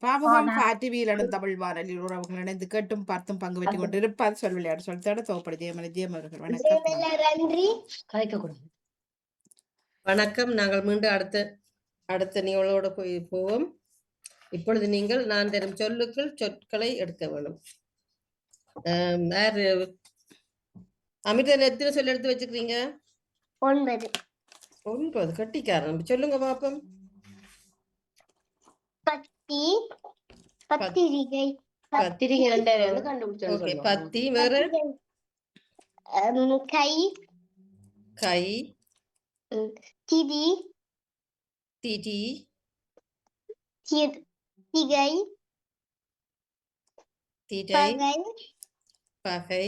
பாவமும் பாட்டிவியலும் தமிழ் வானொலி உறவுகள் இணைந்து கேட்டும் பார்த்தும் பங்கு பெற்றுக் கொண்டு இருப்பார் சொல் விளையாடு சொல்லிட்டு தோப்படி ஜெயம் அவர்கள் வணக்கம். வணக்கம். நாங்கள் மீண்டும் அடுத்த நிகழ்வோடு போவோம். இப்பொழுது நீங்கள் நான் தரும் சொற்களை எடுக்க வேண்டும். அமிர்தன் எத்தனை சொல் எடுத்து வச்சுக்கிறீங்க? 9. கட்டிக்காரன் சொல்லுங்க பாப்போம். பத்திரிகை. பத்தி வேற கை திதி திகை பகை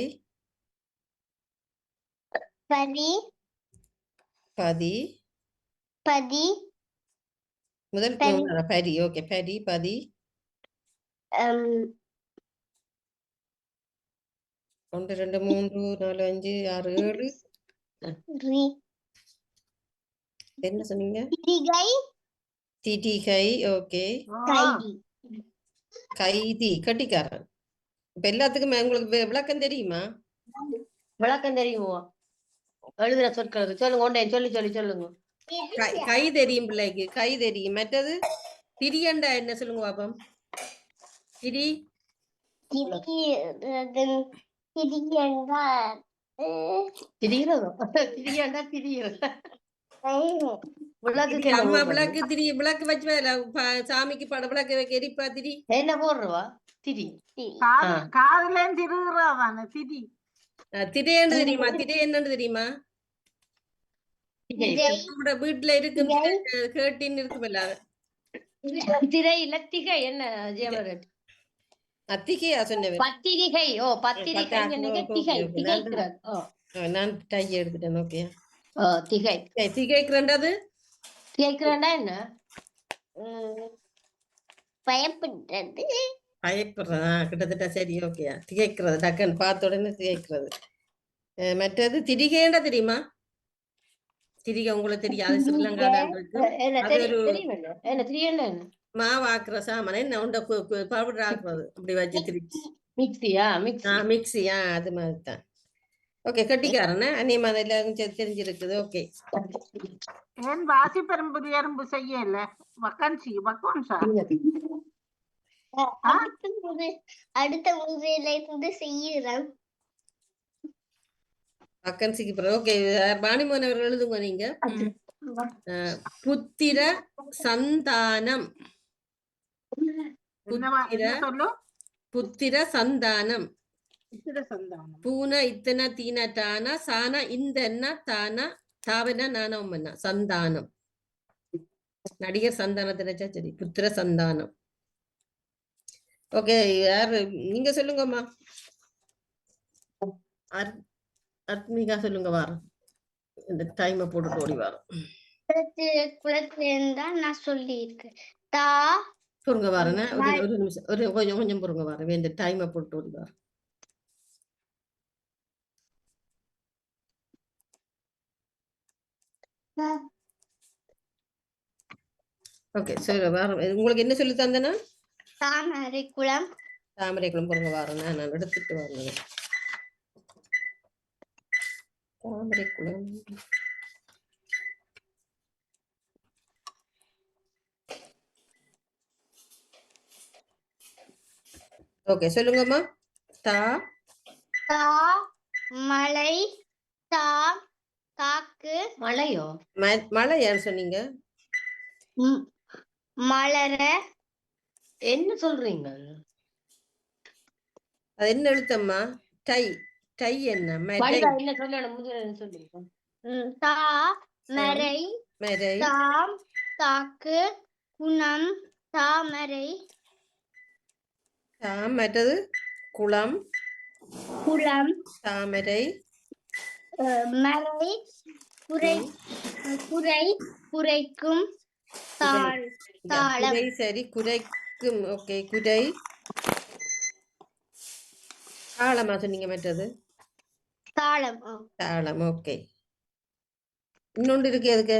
பதி முதல் பரி. ஓகே, பரி பதி 1 2 3 4 5 6 7 என்ன சொன்னீங்க? திதிகை. ஓகே, கைதி கட்டிக்காரன். இப்ப எல்லாத்துக்குமே உங்களுக்கு விளக்கம் தெரியுமா? விளக்கம் தெரியுமோ? எழுதுற சொற்கள் சொல்லுங்க. சொல்லுங்க. கை தெரியும் பிள்ளைக்கு, கை தெரியும். மற்றது திரியண்டா என்ன சொல்லுங்க பாப்போம். திரி விளக்கு வச்சு சாமிக்கு பட விளக்கு வைக்க எரிப்பா. திரி என்ன போடுறவா? திரி திரைன்னு தெரியுமா? திரை என்னன்னு தெரியுமா? வீட்டுல இருக்கு கேட்டின்னு இருக்குமில்ல. திரை இல்ல திகை. என்ன ஜெயமரட் அத்திகையா சொன்னேன். பத்திரிகை. பத்திரிகை. நான் டை எடுத்துட்டேன். ஓகே, திகை. திகைக்கிறண்டது திகைக்கிறண்டா என்ன? பயப்படுறதா கிட்டத்தட்ட. சரி, ஓகே. திகைக்கிறது டக்குன்னு பார்த்த உடனே திகைக்கிறது. மற்றது திரிகைண்டா தெரியுமா? திரிகை உங்களுக்கு தெரியாது. ஸ்ரீலங்கால மாவாக்குற சாமான என்ன உண்ட பவுடர் ஆக்குறது. அப்படி வச்சு திரிச்சு மிக்சியா அது மாதிரிதான். ஓகே, கட்டிக்காரன அந்நியமா எல்லாரும் தெரிஞ்சிருக்குது. ஓகே, ஏன் வாசி பெரும்புது எறும்பு செய்யல வக்கன்சி அடுத்த முறையில இருந்து செய்யறேன். வக்கன்சிக்கு பிறகு. ஓகே, பாணிமோகன் அவர்கள் எழுதுங்க நீங்க. புத்திர சந்தானம். புத்திர சந்தானம். பூன இத்தனை தீன டானா சான இந்த தானா தாவன நானா சந்தானம். நடிகர் சந்தானத்தினச்சா சரி. புத்திர சந்தானம். ஓகே, யாரு நீங்க சொல்லுங்கம்மா. அத்மிகா சொல்லுங்க. வாரம் இந்த டைமை போட்டு ஓடி வரோம். நான் சொல்லி இருக்கேன். பொறுங்க வாரேன். ஒரு நிமிஷம், கொஞ்சம் பொறுங்க வாரேன். இந்த டைமை போட்டு ஓடி வரோம். ஓகே, சரி. வாரம் உங்களுக்கு என்ன சொல்லி தந்தேன்னா தாமரைக்குளம். பொறுங்க வாரேன். நான் எடுத்துட்டு வரேன். தாமரைக்குளம். ஓகே, சொல்லுங்கம்மா. மலை. காக்கு. மலையோ? மழை யாரு சொன்னீங்க? மலர. என்ன சொல்றீங்க? அது என்ன எழுத்தம்மா? டை. டை என்ன? என்ன சொல்லணும்? சொல்லுங்க. தாமரை. தாக்கு. குணம். தாமரை. மற்றது குளம். தாமரை. மறை. குறைக்கும். தாளம். சரி, குறைக்கும். ஓகே, குறை. தாளமா சொன்னீங்க? மற்றது தாளம். ஓகே. இன்னொன்று இருக்கு. எதுக்கு?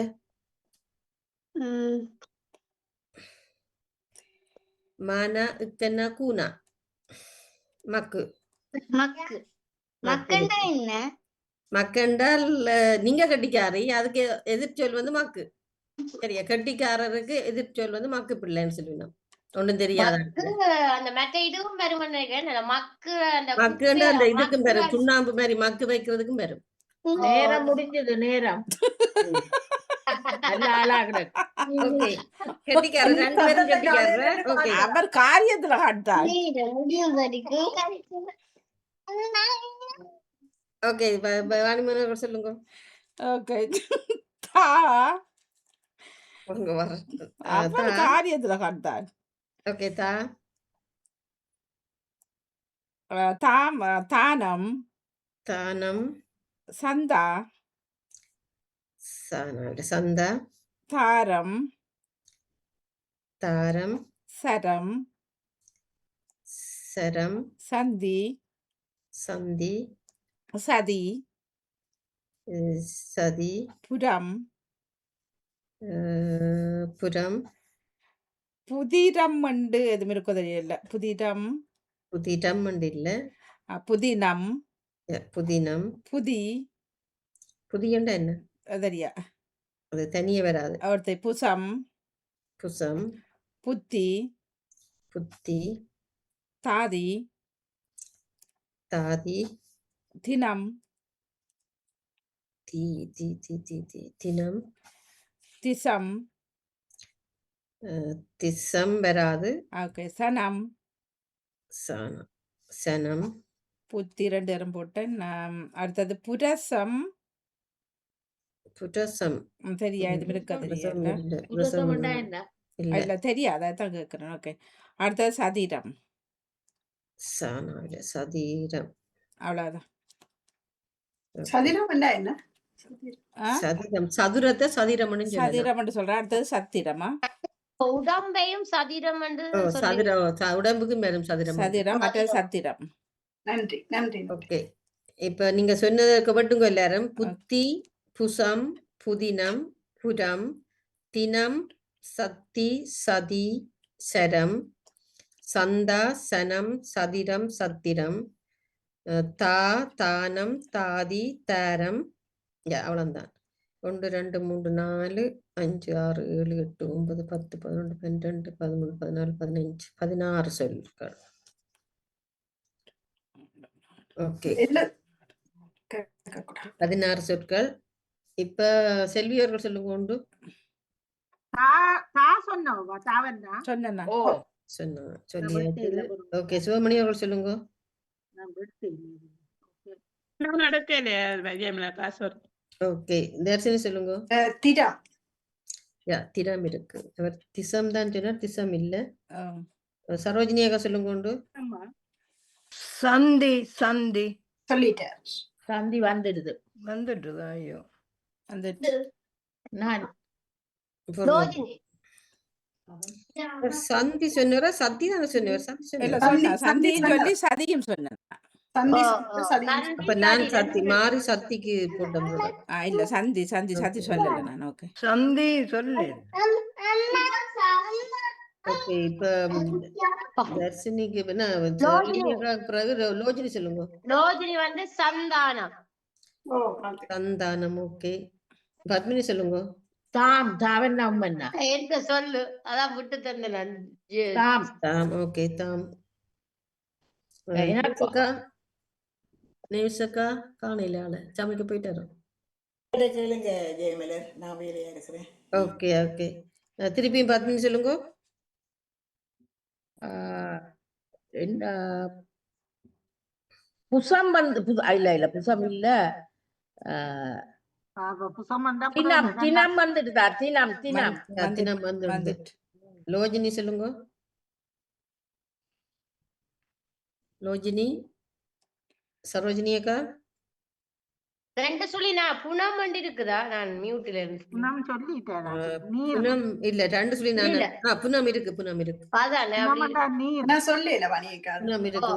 மானா இக்கன்னா கூனா மக்கு மக்கு மக்கண்டா என்ன மக்கென்றால் நீங்க கட்டிக்காரி, அதுக்கு எதிர்ச்சொல் வந்து மக்கு. சரியா, கட்டிக்காரருக்கு எதிர்ச்சொல் வந்து மக்கு பிள்ளைன்னு சொல்லுவோம். ஒண்ணும் தெரியாத மக்கு அந்த மற்ற இதுவும் பெரும் மக்கு அந்த மக்குன்ற அந்த இதுக்கும் மக்கு பெரும், சுண்ணாம்பு மாதிரி மக்கு வைக்கிறதுக்கும் பெரும். நேரம் முடிஞ்சது நேரம். நல்ல ஆளாகிறது. ஓகே, கெட்டிக்காரர் 2 பேரும் கெட்டிக்காரர். ஓகே, அவர் காரியத்துல காட்டார். முடியும் வரைக்கும் ஓகே, வாணிமனோர்கள் சொல்லுங்க. ஓகே. தா உங்க வர அவர் காரியத்துல காட்டார். ஓகே, தா தாம் தானம் தானம் சந்தா சந்தா தாரம் தாரம் சரம் சரம் சந்தி சந்தி சதி சதி புரம் புறம் புதிரம் உண்டு எதுவும் இருக்கோ தெரியல. புதிரம் புதிடம் இல்ல, புதினம் புதினம் புதி புதியண்டா என்ன தெரியா. அது தனியே வராது. அவர்த்தை புசம் புசம் புத்தி புத்தி தாதி தாதி தினம் தி தி தி தி தி தினம் திசம் திசம் வராது. ஓகே. சனம் சனம் சனம் புத்தி 2 நேரம் போட்டேன். அடுத்தது புரசம் புரசம் தெரியா. இது இருக்க புரசம் தெரியல. இல்ல, புரசம் புரசம் என்ன? இல்ல, இல்ல தெரியாது, அதான் கேட்கிறேன். ஓகே. அடுத்தது சதிரம். சானா இல்ல, சதீரம். அவ்வளவுதான். சதிரம் என்ன சதிரம் சதுரத்தை சதிரம்னு சொல்லலாம். சதிரம் சொல்றேன். அடுத்தது சத்திரமா உடம்பையும் சதிரம் என்று சதுரம் உடம்புக்கு மேலும் சதுரம். சதிரம் மற்றது சத்திரம். நன்றி நன்றி. ஓகே, இப்ப நீங்க சொன்னதுக்கு மட்டுங்க எல்லாரும் புத்தி புசம் புதினம் புரம் தினம் சத்தி சதி சரம் சந்தா சனம் சதிரம் சத்திரம் தா தானம் தாதி தாரம். அவ்வளவுதான். 1 2 3 4 5 6 7 8 9 10 11 12 13 14 15 16 சொல்லிருக்காரு. ஓகே, 16 சொற்கள். இப்ப செல்வி அவர்கள் சொல்லுங்க. உண்டு சொன்னா ஓ சொல்லியாச்சு. ஓகே, சிவமணி அவர்கள் சொல்லுங்க. ஓகே, தர்ஷினி சொல்லுங்க. திரம் திரம் இருக்கு. அவர் திசம் தான் சொன்னார், திசம் இல்ல. சரோஜினியாக சொல்லுங்க. உண்டு சந்தி சந்தி சொல்லிட்டார். சந்தி வந்துடுது. ஐயோ வந்துட்டு நான் சந்தி சொன்னவரா சத்தி தானே சொன்னவர்? சந்தி இல்ல சொன்னவர். சொன்னா சந்தியும் சொல்லி சதியும் சொன்னேன். சந்தி அப்ப நான் சத்தி மாறி சத்திக்கு போட்டோம். இல்ல சந்தி சந்தி சதி சொல்லல நான். ஓகே, சந்தி சொல்லு. ஓகே, இப்ப தர்ஷினிக்கு பிறகு லோஜினி சொல்லுங்க. லோஜினி வந்து சந்தானம். சந்தானம். ஓகே, பத்மினி சொல்லுங்க. தாம் தாவன்னா உம்மன்னா என்ன சொல்லு அதான் விட்டு தந்தேன். தாம் தாம். ஓகே, தாம். நேசக்கா காணையில ஆள சமைக்க போயிட்டாரு. கேளுங்க ஜெயமலர், நான் வேலையா இருக்கிறேன். ஓகே ஓகே, திருப்பியும் பத்மினி சொல்லுங்க. என்ன புசம் வந்து இல்ல புசம் இல்ல. தினம் தினம் வந்துடுதா? தினம் தினம் தினம் வந்துட்டு. லோஜினி சொல்லுங்க. லோஜினி. சரோஜினியக்கா 2 சொல்லி நான் புனம் வந்து இருக்குதா? நான் மியூட்ல இருந்து புனம் இல்ல, 2 சொல்லி நான் புனம் இருக்கு. புனம் இருக்கு. அதானே நான் சொல்லல வணிகா. புனம் இருக்கு.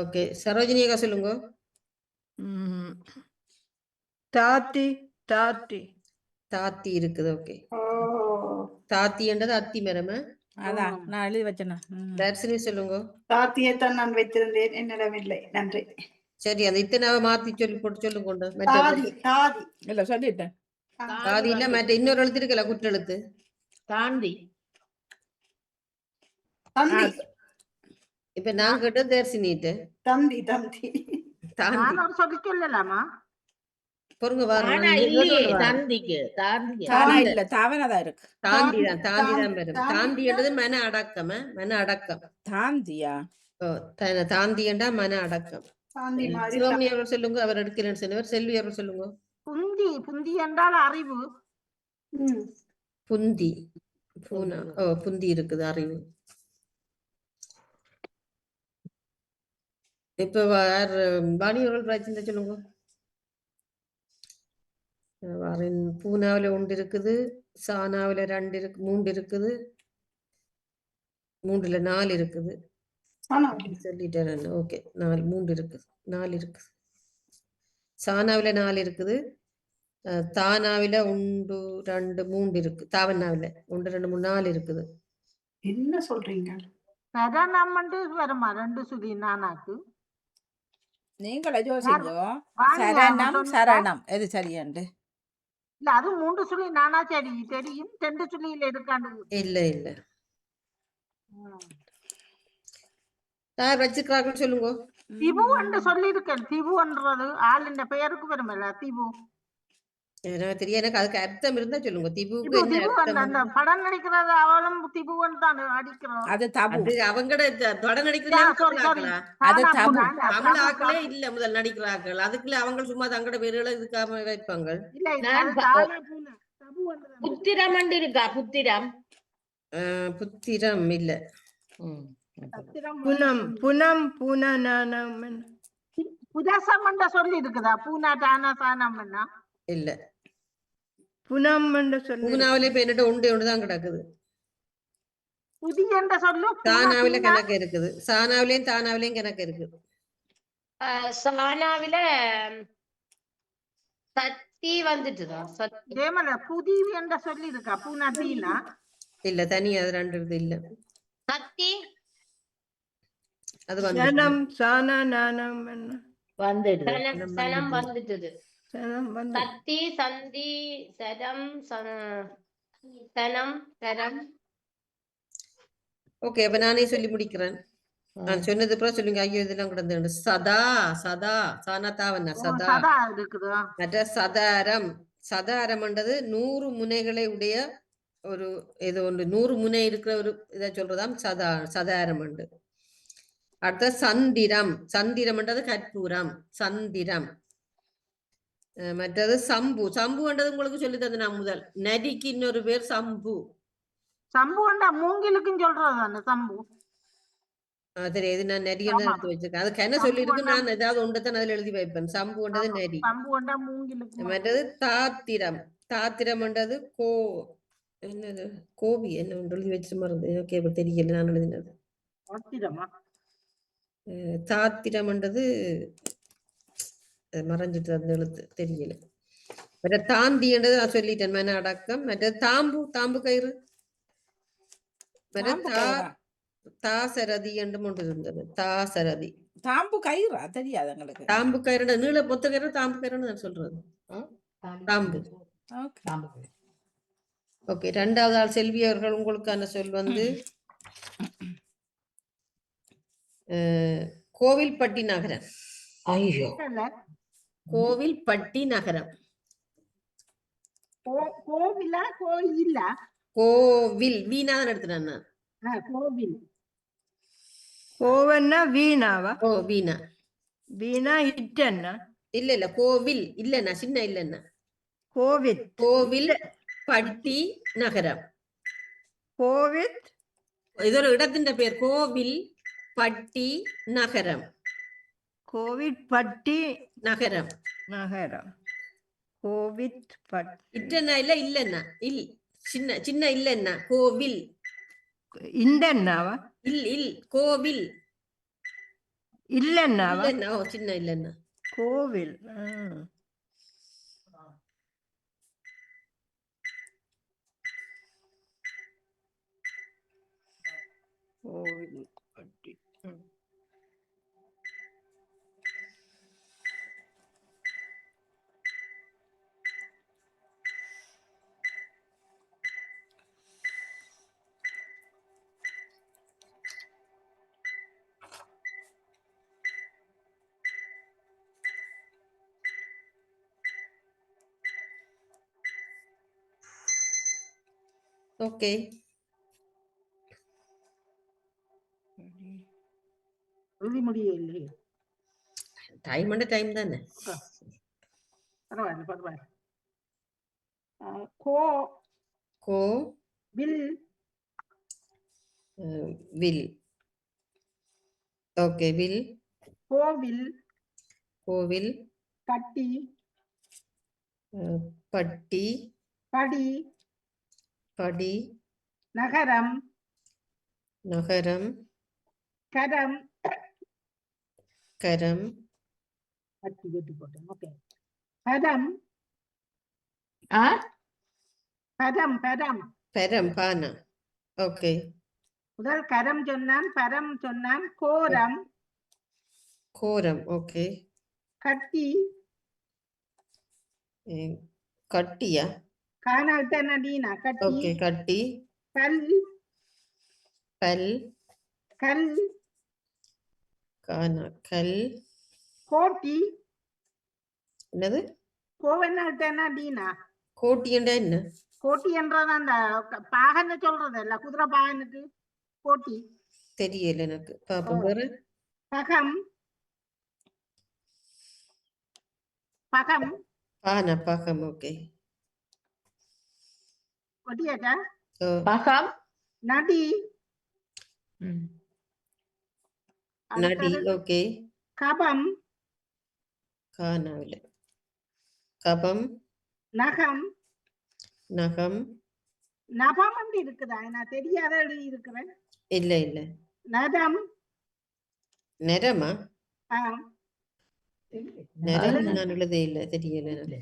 ஓகே, சரோஜினியக்கா சொல்லுங்க. தாத்தி தாத்தி தாத்தி இருக்குது. ஓகே, தாத்தி என்றது அத்தி மரம. அதான் நான் எழுதி வச்சேனா. தர்சினி சொல்லுங்க. தாத்தியைத்தான் நான் வைத்திருந்தேன், என்னிடம் இல்லை. நன்றி. சரி, அந்த இத்தனாவை மாத்தி சொல்லி போட்டு சொல்லுங்க கொண்டு. தாதி தாதி இல்ல சொல்லிட்டேன். தாதி இல்ல, மற்ற இன்னொரு எழுத்து இருக்கல, குற்றெழுத்து. தாண்டி தந்தி இப்ப நான் கேட்ட தர்சினிட்டு தந்தி தந்தி தாண்டி நான் ஒரு சொல்லி சொல்லலாமா? பொறுங்க ஆனா வாரம் இல்லையே தந்திக்கு தாண்டி தானா இல்ல தாவனதான் இருக்கு. தாண்டிதான் வரும். தாண்டி என்றது மன அடக்கம். மன அடக்கம். தாந்தியா? தாந்தி என்றா மன அடக்கம். தாந்தி மாதிரி சிவமணி அவர்கள் சொல்லுங்க, அவர் எடுக்கிறேன்னு சொன்னவர். செல்வி அவர்கள் சொல்லுங்க. புந்தி புந்தி என்றால் அறிவு. புந்தி பூனா புந்தி இருக்குது, அறிவு. இப்ப வாணி அவர்கள் பிரச்சனை சொல்லுங்க. பூனாவில 1 இருக்குது, சானாவில 2 இருக்கு, 3 இருக்குது, 3ல 4 இருக்குது. சொல்லிட்டேன். ஓகே, 3 இருக்குது, 4 இருக்குது. சானாவில 4 இருக்குது, தானாவில 1 2 3 இருக்கு, தாவனாவில 1 2 3 4 இருக்குது. என்ன சொல்றீங்க? சரணம் வருமா 2 சுதி நானாக்கு? நீங்களே யோசிங்க. சரணம் சரணம் எது சரியாண்டு? இல்ல அது 3 சுழி நானா தெரியும், 2 சுழியில இருக்காண்டு. இல்ல இல்ல, யார் வச்சிருக்காங்கன்னு சொல்லுங்க. திபு என்று சொல்லி இருக்கேன். திபுன்றது ஆளின் பெயருக்கு வருமல்ல, திபு. எனக்கு தெரியும், எனக்கு அதுக்கு அர்த்தம் இருந்தா சொல்லுங்க. திபுக்கு என்ன அர்த்தம்? அந்த படம் நடிக்கிறது அவளும் திபுன்னு தான் அடிக்கிறோம். அது தபு. அது அவங்கட படம் நடிக்கிறாங்களா? அது தபு. தமிழ் ஆக்களே இல்ல முதல் நடிக்கிறார்கள். அதுக்குள்ள அவங்க சும்மா தங்கட பேருகளை இதுக்காக வைப்பாங்க. புத்திரம் இருக்கா? புத்திரம் புத்திரம் இல்ல. புனம் புனம் பூனம் புதசம் சொல்லி இருக்குதா? பூனா டானா சானம் இல்ல. புனம் சொல்லி பூனாவிலே இப்ப என்னட்ட ஒன்றுதான் கிடக்குது. புதிய சொல்லு. தானாவில கணக்கு இருக்குது, சானாவிலையும் தானாவிலையும் கணக்கு இருக்குது. சானாவில சத்தி வந்துட்டுதா? புதி என்ற சொல்லி இருக்கா? பூனா தீனா இல்ல, தனியா அது 2 இல்ல. சத்தி அது வந்து சனம் சானா நானம் வந்துடுது. சனம் வந்துட்டுது. சத்தி சந்தி சரம் சனம் சரம். ஓகே, அப்ப நானே சொல்லி முடிக்கிறேன். நான் சொன்னது அப்புறம் சொல்லுங்க. ஐயோ இதெல்லாம் கிடந்து. சதா சதா சானத்தாவண்ணா சதா மற்ற சதாரம். சதாரம்ன்றது 100 முனைகளை உடைய ஒரு இது ஒன்று. 100 முனை இருக்கிற ஒரு இதை சொல்றதாம் சதாரம் உண்டு. அடுத்த சந்திரம். சந்திரம்ன்றது கற்பூரம், சந்திரம். மற்றது சம்பு. சம்புன்றது உங்களுக்கு சொல்லி தந்து நான் முதல். நரிக்கு இன்னொரு பேர் சம்பு. சம்புண்டா மூங்கிலுக்கும் சொல்றது சம்பு. சரி, இது நான் நரி எடுத்து வச்சிருக்கேன். அதுக்கு என்ன சொல்லிருக்கு, நான் ஏதாவது ஒன்றத்தான் அதுல எழுதி வைப்பேன். சம்புன்றது நரி. மற்றது தாத்திரம். தாத்திரம்ன்றது என்னது கோபி என்ன ஒன்று எழுதி வச்சு மருந்து. ஓகே, தெரியல நான் எழுதினது. தாத்திரம்ன்றது மறைஞ்சிட்டு அந்த எழுத்து தெரியல. மற்ற தாந்தின்றது நான் சொல்லிட்டேன், மன அடக்கம். மற்றது தாம்பு. தாம்பு கயிறு. தாசரதி என்று ஒன்று இருந்தது. தாசரதி. தாம்பு கயிறா? தெரியாது எங்களுக்கு. தாம்பு கயிறு நீள பொத்த கயிறு தாம்பு கயிறுன்னு நான் சொல்றது. தாம்பு. ஓகே, 2வது ஆள் செல்வி அவர்கள். உங்களுக்கான சொல் வந்து கோவில்பட்டி நகரம். ஐயோ, கோவில்பட்டி நகரம். கோவிலா கோயில? கோவில் வீணாதான் எடுத்துட்டேன் நான். கோவில். கோவன்னா வீணாவா? வீணா. வீணா இட்டன்னா? இல்ல இல்ல, கோவில் இல்லன்னா, சின்ன இல்லன்னா. கோவில். கோவில் பட்டி நகரம். கோவில் இது ஒரு இடத்தின் பேர். கோவில் பட்டி நகரம். கோவில்பட்டி நகரம். நகரம். கோவில்பட்டி. இட்டன்னா இல்ல, இல்லன்னா இல் சின்ன சின்ன இல்லன்னா. கோவில் இந்தன்னாவா? இல் கோவில் இல்லன்னாவா? இல்லன்னா சின்ன இல்லன்னா. கோவில். கோவில் பட்டி. ஓகே, எழுதி முடிய இல்லையே. டைம் டைம் தானே. பரவாயில்ல பரவாயில்ல. கோ கோ வில் வில். ஓகே, வில். கோவில் கோவில். கட்டி பட்டி. படி படி. நகரம் நகரம். கரம் கரம். கட்டி வெட்டி போட்டேன். ஓகே, பதம் பதம் பதம் பெரம். பானா. ஓகே. முதல் கரம் சொன்னான், பரம் சொன்னான். கோரம் கோரம். ஓகே. கட்டி கட்டியா? காணால் தனடீனா கட்டி. ஓகே, கட்டி. கல் பல். கல் கானா. கல். கோட்டி. என்னது? கோவென்னால் தனடீனா. கோட்டி என்றா என்ன? கோட்டி என்றது அந்த பாகன்னு சொல்றது இல்ல, குதிரை பாகனுக்கு கோட்டி. தெரியல எனக்கு. பாப்போம். வேற? பகம் பகம் பானா. பாகம். ஓகே. ஒட்டியாச்சா? பகம். நடி நடி. ஓகே. கபம் காணாவில்லை. கபம். நகம் நகம். நபம் அப்படி இருக்குதா? நான் தெரியாத எழுதி இருக்கிறேன். இல்ல இல்ல. நடம் நிறமா? நிறம் நான் எழுத இல்ல, தெரியல.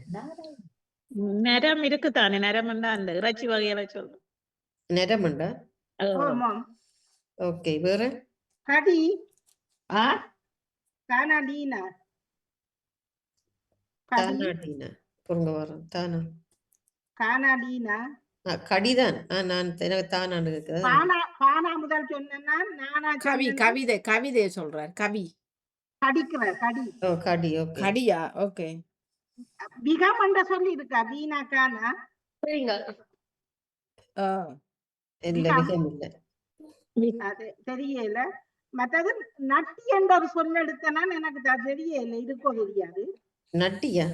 நரம் இருக்குதானே? நரம்ண்டா அந்த இறைச்சி வகையில சொல்றோம். நிறமண்டா? ஓகே. வேற? கடி கானாடீனா. தானாடீனா. பொருங்க வரோம். தானா. கானாடீனா கடிதான். நான் எனக்கு தானான்னு இருக்குது. பானா முதல் சொன்னா நானா கவி கவிதை கவிதையை சொல்றார். கவி கடிக்கிற கடி. ஓ, கடி. ஓகே. கடியா? ஓகே. பிகம் என்ற சொல்லி இருக்கா? வீணா கானா இல்ல, விகம் இல்ல. அது தெரியல. மற்றது நட்டி என்ற ஒரு சொல் எடுத்தனா எனக்கு தெரியல, இருக்கோ தெரியாது. நட்டியா?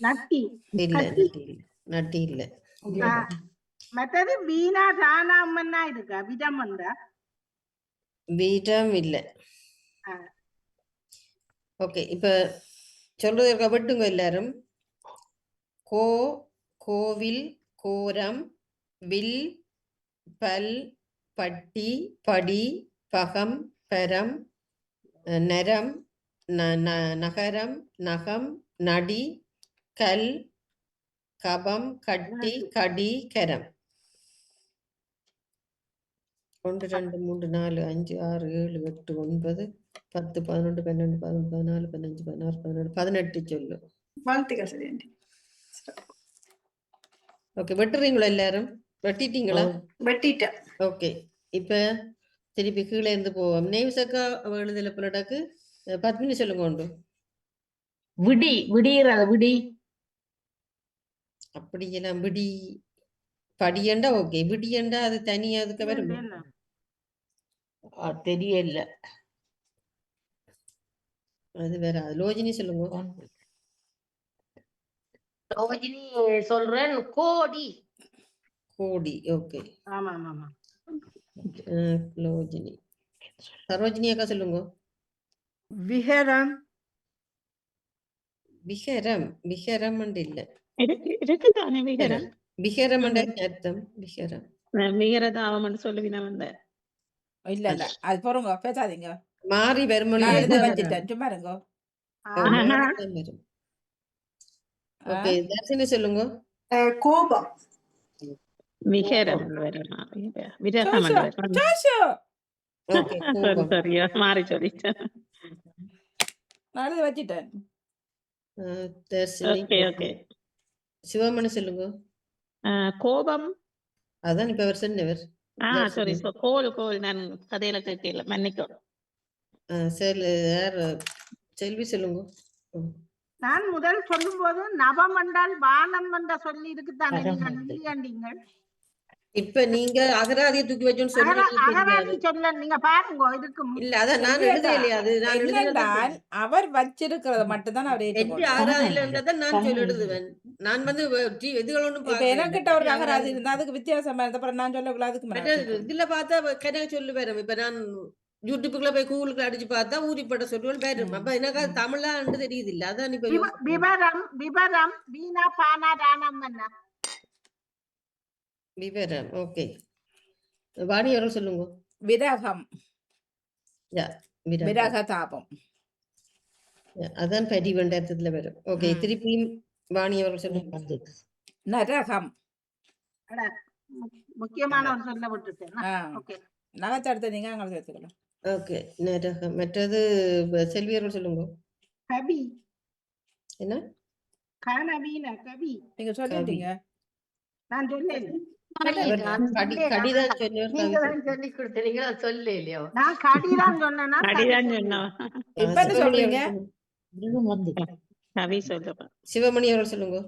நட்டி இல்ல. கட்டி. நட்டி இல்ல. மற்றது வீணா ராணாமன்னா இருக்கா? விடம் என்றா? விடம் இல்ல. ஓகே. இப்ப சொல்றது வெட்டுங்க எல்லாரும். கோ, கோவில், கோரம், வில், பல், பட்டி, படி, பகம், பெரம், நரம், நகரம், நகம், நடி, கல், கபம், கட்டி, கடி, கரம். 1 2 3 4 5 6 7 8 9 10 11 12 13 14 15 16 17 18 சொல்லு. வாழ்த்துக்கள் சரியாண்டி. ஓகே. வெட்டுறீங்களா எல்லாரும்? வெட்டிட்டீங்களா? வெட்டிட்டேன். ஓகே. இப்ப திருப்பி கீழே இருந்து போவோம். நெய்சக்கா எழுதல பிள்ளடாக்கு பத்மினி சொல்லுங்க. உண்டு. விடி. விடியறது. விடி. அப்படியெல்லாம் விடி. படியண்டா. ஓகே. விடியண்டா அது தனியா அதுக்கு வருமா? தெரியல. அது வேற. லோஜினி சொல்லுங்க. ரோஜினி சொல்றேன். கோடி. கோடி. ஓகே. ஆமா ஆமா. லோஜினி. சரோஜினி அக்கா சொல்லுங்க. விஹரம். விஹரம். விஹரம் இல்ல. இருக்குதானே விகரம்? விஹரம் அர்த்தம். விஹரம். விகரதாவம் சொல்லுவினா வந்த. இல்ல இல்ல, அது போறோங்க, பேசாதீங்க. மாறி வருமொழி. நான் எழுத வச்சிட்டேன், சும்மா இருங்க. ஓகே. தர்ஷினி சொல்லுங்க. ஓகே கோபம். சரியா மாறி சொல்லிட்டேன். நான் எழுதி வச்சிட்டேன். Dharshini okay okay. சிவமணி சொல்லுங்க. கோபம். அதான் இப்ப அவர் சொன்னவர். சாரி கோல் நான் கதையில கேட்கல மன்னிக்கோ. யார் செல்வி சொல்லுங்க. நான் முதல் சொல்லும் போது நவம் என்றால் வானம் என்ற சொல்லி இருக்குதானே நீங்க இல்லையாண்டீங்க. இப்ப நீங்க அகராதியை தூக்கி வச்சோன்னு அகராதி சொல்ல நீங்க பாருங்க இதுக்கு இல்ல அதான் நான் எழுதலையா அது நான் என்னென்றால் அவர் வச்சிருக்கிறத மட்டும்தான் அவர் எட்டு ஏற்றுக்கொள்வார். அகராதியில இருந்தா நான் சொல்லி எழுதுவேன். நான் வந்து இதுகள் ஒண்ணும் இப்ப எனக்கிட்ட ஒரு அகராதி இருந்தா அதுக்கு வித்தியாசமா இருந்த அப்புறம் நான் சொல்லக்கூடாது. அதுக்கு இதுல பார்த்தா கணக்கு சொல்லு வரும். இப்ப நான் யூடியூப்புக்குள்ள போய் கூகுளுக்கு அடிச்சு பார்த்தா ஊதிப்பட்ட சொல்லுவல் வரும். அப்ப எனக்கு அது தமிழான்னு தெரியுது இல்ல. அதான் இப்ப விவரம் விவரம் வீணா பானா ராணம் என்ன விவரம். ஓகே வாணி அவர்கள் சொல்லுங்க. விரகம், விரகம். விரக தாபம். அதான் படி வேண்டத்துல வரும். ஓகே திருப்பியும் வாணி அவர்கள் சொல்லுங்க. நரகம். முக்கியமான ஒரு சொல்ல விட்டுட்டேன். ஓகே நகத்தடுத்து நீங்க அங்க சேர்த்துக்கலாம். ஓகே நரகம். மற்றது செல்வி அவர்கள் சொல்லுங்க. கவி. என்ன கனவீன கவி நீங்க சொல்லிட்டீங்க. நான் சொன்னேன். கடிதான் சொல்லி கொடுத்தீங்க சொல்ல இல்லையோ. நான் கடிதான் சொன்னேன்னா அடிதான் சொன்னா. இப்ப என்ன சொல்றீங்க? கவி சொல்லுங்க. சிவமணி அவர்கள் சொல்லுங்க.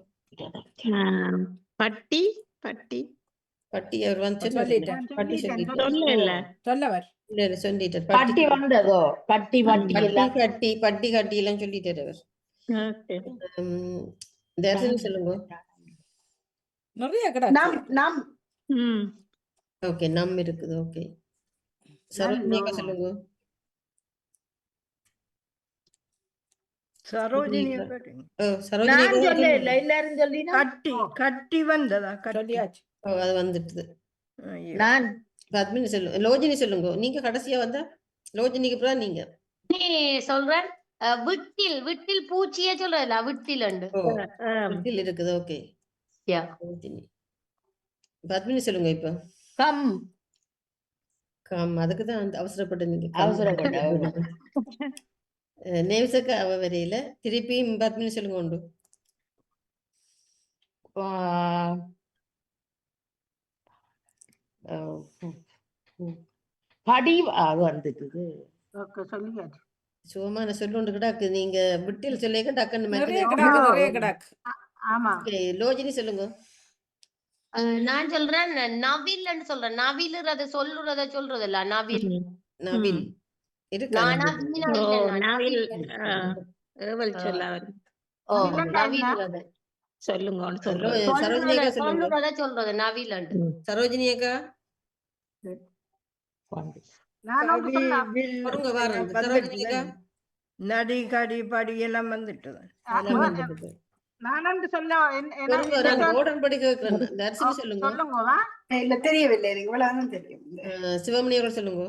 பட்டி பட்டி பட்டி அவர் வந்து சொல்லிட்டேன். பட்டி சொல்லல சொல்லவர் இல்ல சொல்லிட்டார். பட்டி வந்ததோ பட்டி வண்டி எல்லாம் கட்டி பட்டி கட்டி எல்லாம் சொல்லிட்டார் அவர். ஓகே தர்ஷினி சொல்லுங்க. நிறைய கடை. நம் ஓகே நம் இருக்குது. ஓகே சரோஜினி சொல்லுங்க. சரோஜினி நான் சொல்ல இல்ல எல்லாரும் சொல்லினா கட்டி கட்டி வந்ததா சொல்லியாச்சு. அது வந்துட்டுது. நான் பத்மினி சொல்லுங்க. லோஜினி சொல்லுங்க. நீங்க கடைசியா வந்தா லோஜினிக்கு அப்புறம் நீங்க சொல்றேன். விட்டில் விட்டில் பூச்சியே சொல்றல விட்டில் வீட்டில் இருக்குது. ஓகே பத்மினி சொல்லுங்க. இப்ப கம் கம் அதுக்குதான் அந்த அவசரப்பட்டு நீங்க அவசரப்பட்ட நேம்சக்க அவ வரையில திருப்பி பத்மினி சொல்லுங்க. உண்டு படி அது வந்துட்டு சொல்லியாச்சு. சும்மா நான் சொல்லுண்டு கிடாக்கு. நீங்க விட்டில் சொல்லிக்க டக்குன்னு நிறைய கிடாக்கு நிறைய கிடாக்கு. ஆமா லோஜினி சொல்லுங்க. நான் சொல்றேன் நவில்ன்னு சொல்றேன். நவில்றத சொல்றத சொல்றது இல்ல. நவில் நவில் இருக்கு. நாவில் ஏவல் சொல்ல நவில்றது சொல்லுங்க சரோஜினி அக்கா சொல்லுங்க. சொல்றத சொல்றது நவில். சரோஜினி அக்கா பொறுங்க வாரம். சரோஜினி அக்கா நடி கடி படி எல்லாம் வந்துட்டு நான் சொல்ல படி கேட்கிறேன். தர்ஷினி சொல்லுங்க. இல்ல தெரியவில்லை எனக்கு இவ்வளவு தெரியும். சிவமணி அவர்கள் சொல்லுங்க.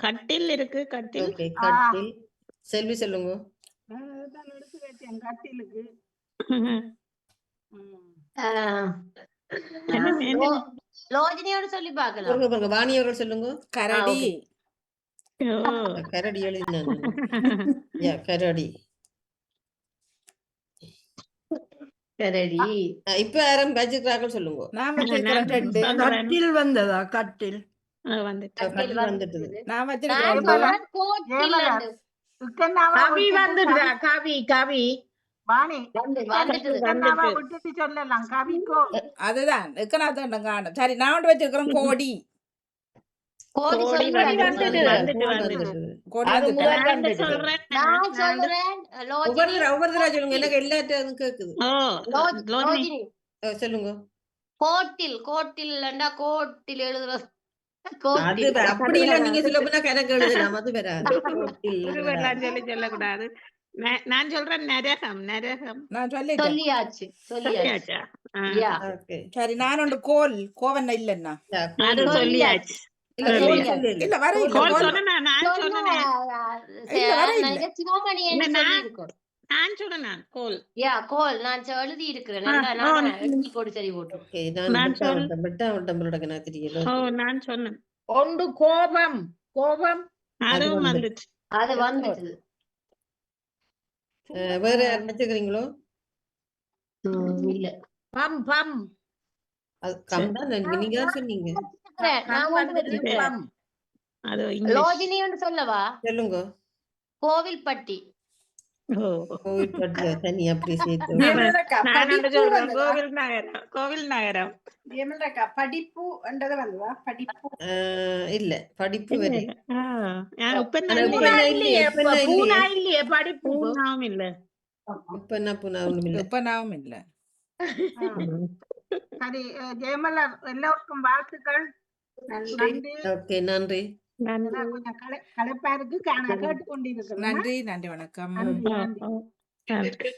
கட்டில் இருக்கு கட்டில். ஓகே கட்டில். செல்வி சொல்லுங்க. கட்டிலுக்கு லோஜினியோட சொல்லி பாக்கலாம். வாணி அவர்கள் சொல்லுங்க. கரடி. கரடி எழுதினாங்க. கரடி கரடி. இப்ப யாரும் வச்சிருக்கார்கள் சொல்லுங்க. நான் வச்சிருக்கிறேன் 2. கட்டில் வந்ததா கட்டில் வந்துட்டு நான் வச்சிருக்கிறேன். கவி வந்துடுதா கவி கவி வாணி விட்டுட்டு சொல்லலாம். கவிக்கோ அதுதான் எக்கனாத்தான் காணும். சரி நான் ஒன்று வச்சிருக்கிறேன். கோடி. கோடி சொல்லுங்க. எனக்கு எல்லாத்தையும் கேக்குது. சொல்லுங்க. கோட்டில் கோட்டில் கோட்டில் எழுதுறது. அப்படி இல்ல நீங்க சொல்ல கணக்கு எழுதலாம். அது வராது. சொல்லக்கூடாது. நான் சொல்றேன் நரகம் நரகம். நான் சொல்லியாச்சு. சொல்லியாச்சா? சரி நான் ஒன்று கோல் கோவண்ண இல்லன்னா அது சொல்லியாச்சு. இல்ல வர நான் சொன்னேன் கோல். கோல் நான் எழுதி இருக்கிறேன். நான் சொன்னேன் ஒன்று கோபம் கோபம் அதுவும் வந்துச்சு. அது வந்துட்டு வேற யார் வச்சுக்கிறீங்களோ? இல்ல பம் பம் அது கம் தான் நீங்க தான் சொன்னீங்க. நான் வந்துட்டு பம் அது இங்கிலீஷ். லோஜினின்னு சொல்லவா? சொல்லுங்க. கோவில்பட்டி. ஓ. கோவில் பட்டியா தனி அப்படி சேர்த்து. ஜெயமலக்கா, நான் படிப்பு சொல்றேன் வந்ததா? கோவில் நகரம். ஜெயமலக்கா, படிப்பு என்றது வந்ததா? படிப்பு இல்ல படிப்பு வரை. நான் உப்பெண்ணா ஆனா இல்லையே. உப்பெண்ணா இல்லையே, உப்பெண்ணா பூனா இல்லையே. இல்லையே படிப்பு பூனாவும் இல்ல. உப்பெண்ணா புனா ஒண்ணும் இல்ல. இப்ப நாவும் இல்ல. சரி ஜெயமலர் எல்லோருக்கும் வாழ்த்துக்கள். நன்றி. ஓகே, நன்றி. நன்றி. கொஞ்சம் களைப்பா இருக்கு கேட்டு கொண்டிருக்கிறேன். நன்றி நன்றி வணக்கம். நன்றி.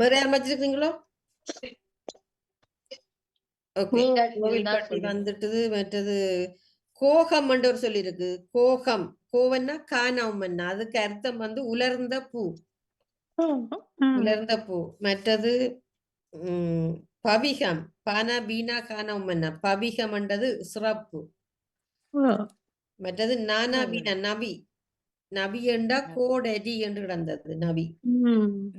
வேற யார் வச்சிருக்கீங்களோ? ஓகே, நீங்க கோவில் பட்டி வந்துட்டது. மற்றது கோகம் ஒரு சொல்லி இருக்கு. கோகம், கோவன்னா காணவன்னா, அதுக்கு அர்த்தம் வந்து உலர்ந்த பூ. உலர்ந்த பூ. மற்றது பவிகம், பானா பீனா காணவன்னா, பவிகம்ன்றது சிறப்பு. மற்றது நானா பீனா, நபி. நபி என்றா கோடரி என்று கிடந்தது. நபி.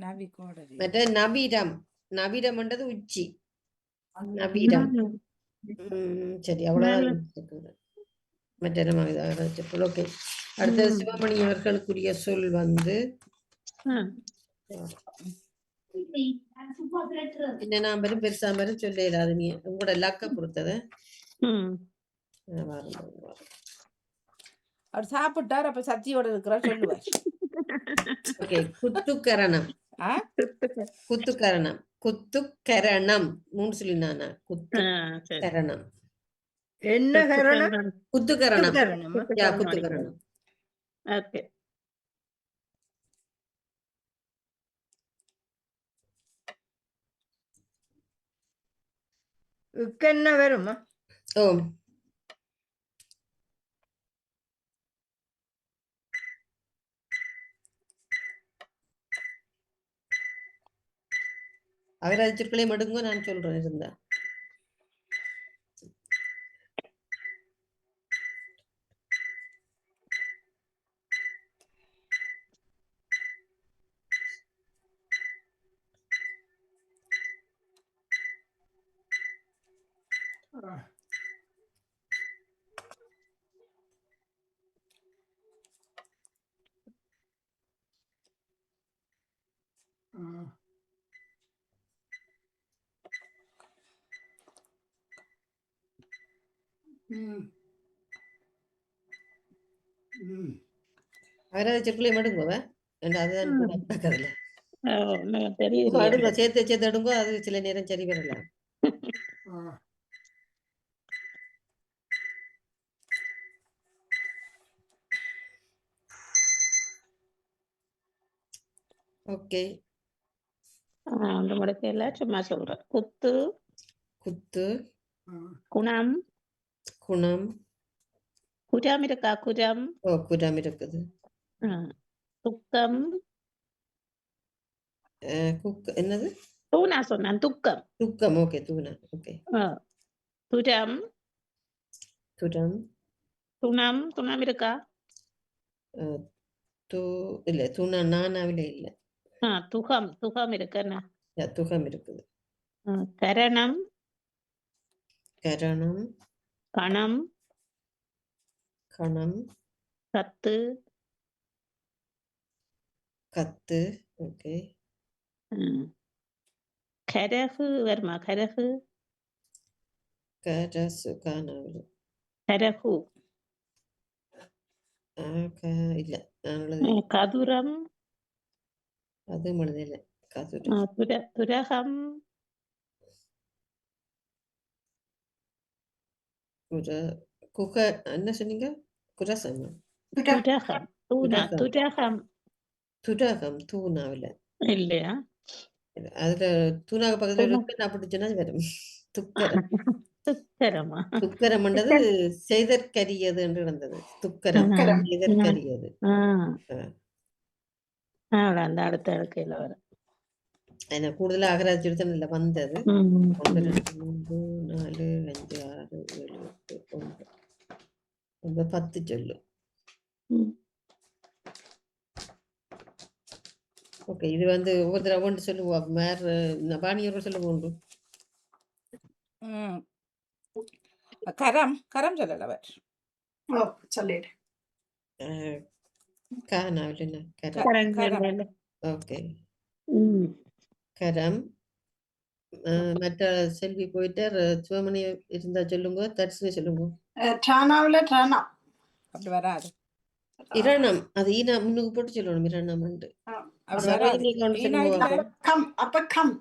நவி கோடரி. மற்ற நபிடம், நபிடம் என்றது உச்சி. நபிடம். சரி, அவ்வளவுதான். மற்ற ஓகே. அடுத்தது சிவமணி அவர்களுக்குரிய சொல் வந்து என்ன நம்பரும் பெருசா மாதிரி சொல்லிடாது. நீ உங்களோட லக்க பொறுத்தத. அவர் சாப்பிட்டார், அப்ப சத்தியோட இருக்கிறார் சொல்லுவார். ஓகே, குத்துக்கரணம். குத்துக்கரணம், குத்துக்கரணம் 3 சொல்லினானா? குத்துக்கரணம். என்ன கரணம்? குத்துக்கரணம். கரணமா? குத்துக்கரணம். ஓகே. என்ன வருமா? ஓ, அகராதிச்சொற்களை மடுங்கோ, நான் சொல்றேன் இருந்தா. அகராதிச்சொற்களை மடுங்கோவ. அதுதான் நடக்கிறதுல. தெரியுது. அடுங்க, சேர்த்து அடுங்கோ. அது சில நேரம் சரி வரல. ஓகே, அந்த முடக்கையில சும்மா சொல்றேன். குத்து, குத்து, குணம், குணம். குரம் இருக்கா? குரம். ஓ, குரம் இருக்குது. துக்கம். என்னது? தூணா சொன்னான். துக்கம். துக்கம். ஓகே, தூணா. ஓகே. துரம். துரம். துணம். துணம் இருக்கா? இல்ல, துணா நானாவில இல்ல. துகம். துகம் இருக்குன்னா? துகம் இருக்குது. கரணம். கரணம். கணம். கணம். கத்து. கத்து. ஓகே. கரகு வருமா? கரகு. கரசு காணாவில. கரகு இல்ல. கதுரம். அது மனதில்ல. கதுரம். துரகம். என்ன சொன்னீங்க? குரசம். துரகம். தூணா. துரகம். துரகம். தூணாவில இல்லையா? அதுல தூணாக பக்கத்துல பிடிச்சுன்னா வரும். துக்கரம். துக்கரமா? துக்கரம்ன்றது செய்தற்கரியது என்று இருந்தது. துக்கரம் செய்தற்கரியது. அந்த அடுத்த இடக்கையில வரும். கூடுதலா அகராதி இல்ல வந்தது. 1 2 3 4 5 6 7 8 9 அப்ப 10 சொல்லு. ம். ஓகே, இது வந்து ஒவ்வொருத்தர ஒன்று சொல்லுவோம். வேற பாணியோட சொல்லுவோம். ம். கரம் கரம் சொல்லல அவர். ஓ சொல்லிடு. கானாவில் என்ன கரம். கரண் கரம். இல்ல. ஓகே, ம். கரம். மற்ற செல்வி போயிட்டு சிவமணி இருந்தா சொல்லுங்க, தர்சினி சொல்லுங்க. ட்ரானாவில் ட்ரானா. அப்படி வராது. இரணம், அது ஈனா முன்னுக்கு போட்டு சொல்லணும். இரணம் உண்டு. அப்படி வராது. ஈனா இல்ல. கம் அப்ப கம்.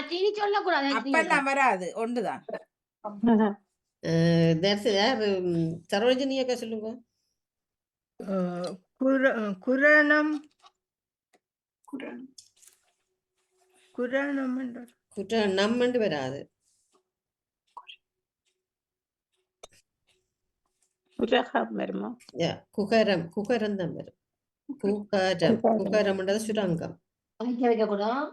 தீனி சொல்லக்கூடாது. அப்பெல்லாம் வராது. ஒன்றுதான். சரோஜினி அக்கா சொல்லுங்க. குரணம் குரணம். குரணம் நம்மண்டு வராது. உரகம் வருமா? குகரம் குகரம் தான் வரும். குகரம் குகரம்ன்றது சுரங்கம். வைக்க கூடாது.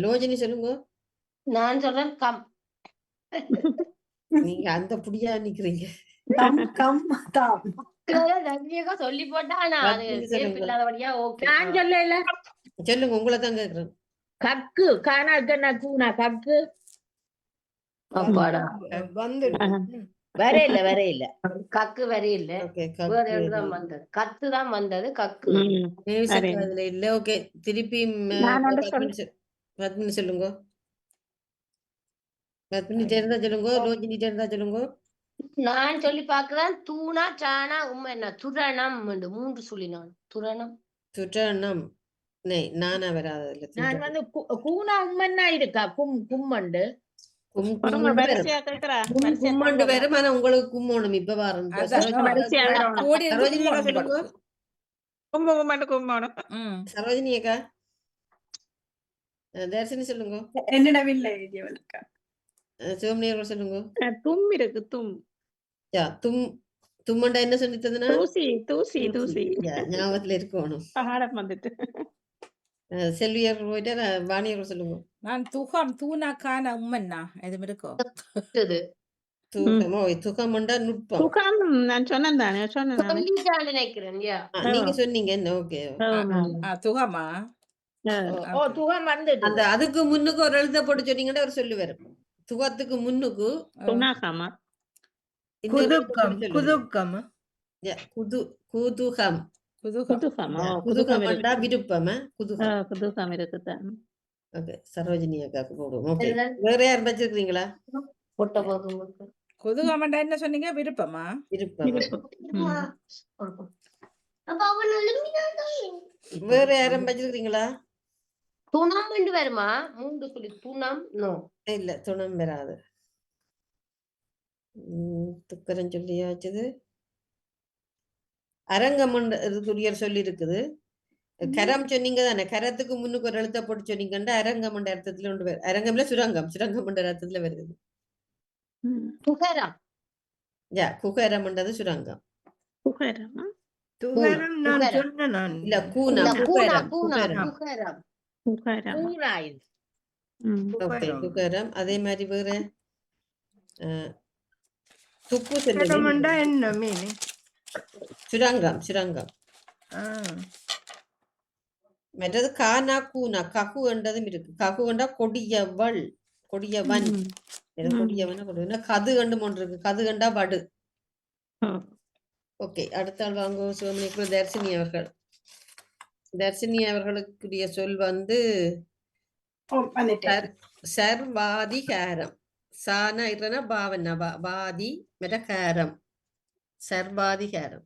லோஜினி சொல்லுங்க. நான் சொல்றேன் கம். நீங்க அந்த புடியா நிக்கிறீங்க. கம் கம் தாம். நன்றியக்கா சொல்லி போட்டா நான் அது சேஃப் இல்லாதபடியா ஓகே. நான் சொல்லல. சொல்லுங்க, உங்களை தான் கேக்குறேன். கக்கு காணா கூனா கக்கு அப்பாடா வந்துடும். வரையில கக்கு வரி இல்ல. ஓகே, வேற தான் வந்தது. கத்து தான் வந்தது. கக்கு ம். சரி. அதுல இல்ல. ஓகே, திருப்பி நான் ஒன்று பத்மினி சொல்லுங்க. பத்மினி இருந்தா சொல்லுங்க, லோஜினி இருந்தா சொல்லுங்க. நான் சொல்லி பாக்குறேன். தூணா சானா என்ன துரணம் 3 சொல்லி நான் துரணம் சுற்றணம். நானா வராது. நான் வந்து கூனா உம்மன்னா இருக்கா கும்மண்டு வரிசையா கேக்குறா. கும்மண்டு வரும். ஆனா உங்களுக்கு கும்மோணும் இப்ப வாரம். வரிசையா கூடி இருந்து சரோஜினி அக்கா கும்பகோணம் சொல்லுங்க. படுத்து. கும்பகோணம். ம். சரோஜினி அக்கா. தர்சினி சொல்லுங்க. என்னிடவில்லை எழுதியவளுக்கு. சிவமணி அவர்கள் சொல்லுங்க. தும் இருக்கு தும். தும்மண்டா என்ன சொல்லி தந்தனா? தூசி ஞாபகத்துல இருக்கணும். பாடம் வந்துட்டு. செல்வி அவர்கள் போயிட்டு வாணி அவர்கள் சொல்லுங்க. நான் துகம் தூணா காண உம்மன்னா எதுவும் இருக்கோ? துகமண்டா நுட்பம். சுகம் நான் சொன்னேன் தானே சொல்லிட்டான்னு நினைக்கிறேன். நீங்க சொன்னீங்க என்ன? ஓகே, துகமா? துகம் வந்துட்டு அந்த அதுக்கு முன்னுக்கு ஒரு எழுத போட்டு சொன்னீங்கன்னா ஒரு சொல்லி வரும். துகத்துக்கு முன்னுக்கு துணாகாமா குதுக்கம் குதுக்கம் குதுகம். குதுகமா குதுகமண்டா விருப்பமா? குதுகம். குதுகம் இருக்குதான். ஓகே, சரோஜினி அக்காக்கு போடுவோம். ஓகே, வேற யாரும் வச்சிருக்கீங்களா? பொட்ட போகும் குதுகமண்டா என்ன சொன்னீங்க? விருப்பமா? விருப்பம். அப்ப அவன் வேற யாரும் வச்சிருக்கீங்களா? துணம் வருமா? 3 சொல்லி துணம். நோ இல்ல, துணம் வராது. துக்கரம் சொல்லியாச்சுது. அரங்கம் சொல்லி இருக்குது. கரம் சொன்னீங்க தானே? கரத்துக்கு முன்னுக்கு ஒரு எழுத்த போட்டு சொன்னீங்கன்னா அரங்கம் என்ற அர்த்தத்துல ஒன்று வருது. அரங்கம்ல சுரங்கம் என்ற அர்த்தத்துல வருது. குகரம். குகரம்ன்றது சுரங்கம். குகரமா துகரம் நான் சொன்னேன். இல்ல, கூனா குகரம். குகரம். குகரம். கூராயுது ஓகே, குகரம். அதே மாதிரி வேற துப்பு குகரம்ண்டா என்ன மீனிங்? சுரங்கம். சுரங்கம். மற்றது கானா கூனா ககு என்றதும் இருக்கு. ககு என்றா கொடியவள், கொடியவன். கொடியவன் கது கண்டு ஒன்று இருக்கு. கது கண்டா வடு. ஓகே, அடுத்த ஆள் வாங்க. சிவமணிக்குள்ள தர்சினி அவர்கள். தர்சினி அவர்களுக்குரிய சொல் வந்து சர்வாதிகாரம். சானா இல்லைன்னா பாவனா பாதி மெடகாரம். சர்வாதிகாரம்.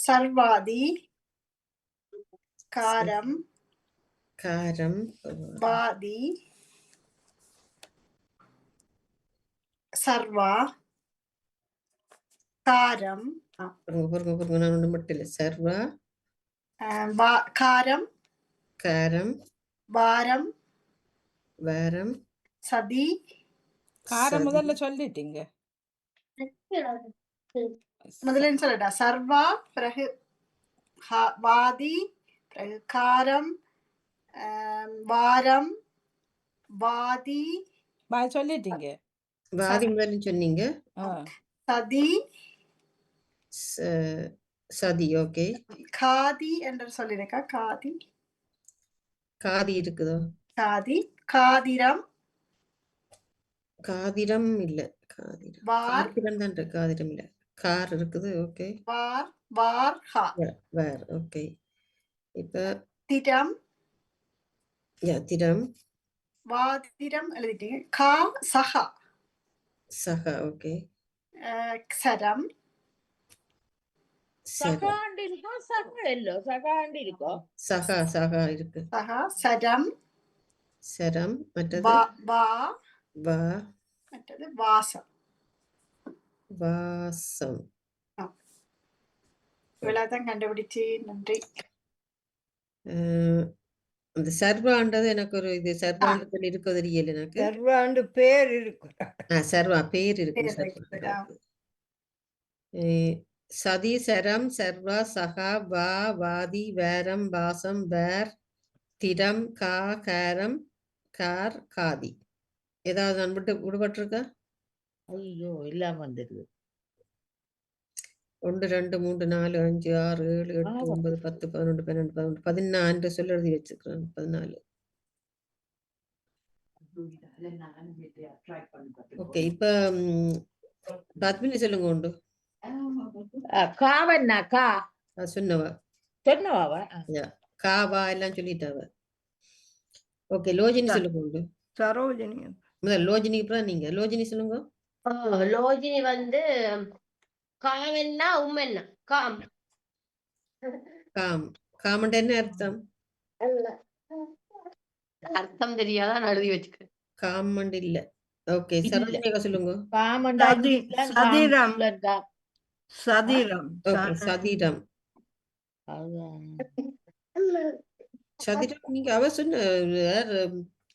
சர்வாதி காரம் காரம் வாதி சர்வா காரம் நான் ஒண்ணு மட்டும் இல்ல சர்வா காரம் காரம் வாரம் வாரம் சதி காரம் முதல்ல சொல்லிட்டீங்க. முதல்ல சொல்லடா சர்வா பிறகு வாதி பிறகு காரம் வாரம் வாதி சொல்லிட்டீங்க. வாதி முதல்ல சொன்னீங்க. சதி சதி ஓகே. காதி என்று சொல்லிருக்கா காதி காதி இருக்குதோ? காதி காதிரம் காதிரம் இல்ல காதிரம் காதிரம் தான் இருக்கு காதிரம் இல்ல கார் இருக்குது ஓகே. வார் வார் ஹா வேர் ஓகே. இப்ப திரம் திரம் வாதிரம் எழுதிட்டீங்க. கா சஹா சஹா ஓகே. சரம் சகாண்டி இருக்கோ சகா இல்லோ சகாண்டி இருக்கோ சஹா சஹா இருக்கு. சஹா சரம் சரம் மற்றது வா வா மற்றது வாசம் வாசம். இவ்வளவுதான் கண்டுபிடிச்சு. நன்றி. அந்த சர்வான்றது எனக்கு ஒரு இது சர்வான்றது இருக்க தெரியல எனக்கு. சர்வாண்டு பேர் இருக்கு. சர்வா பேர் இருக்கு. சதி சரம் சர்வா சகா வா வாதி வேரம் வாசம் வேர் திரம் கா காரம் கார் காதி. ஏதாவது நான் விடுபட்டிருக்கா? ஐயோ எல்லாம் வந்துடுது. 1 2 3 4 5 6 7 8 9 10 11 12 14 சொல்ல எழுதி வச்சுக்கிறேன். 14. ஓகே. இப்ப பத்மினி சொல்லுங்க. உண்டு காவண்ணா கா சொன்னவா சொன்னவாவா காவா எல்லாம் சொல்லிட்டாவ. ஓகே. லோஜினி சொல்லுங்க. உண்டு சரோஜினி முதல் லோஜினிக்கு அப்புறம் நீங்க லோஜினி சொல்லுங்க. லோஜினி வந்து காவன்னா உம்மென்னா காம் காம் காமண்ட என்ன அர்த்தம்? அர்த்தம் தெரியாதான் எழுதி வச்சுக்கிறேன். காமண்ட் இல்ல. ஓகே. சரோஜினியா சொல்லுங்க. சதிரம் சதிரம் ஓகே. சதிரம் சதிரம் நீங்க அவ சொன்ன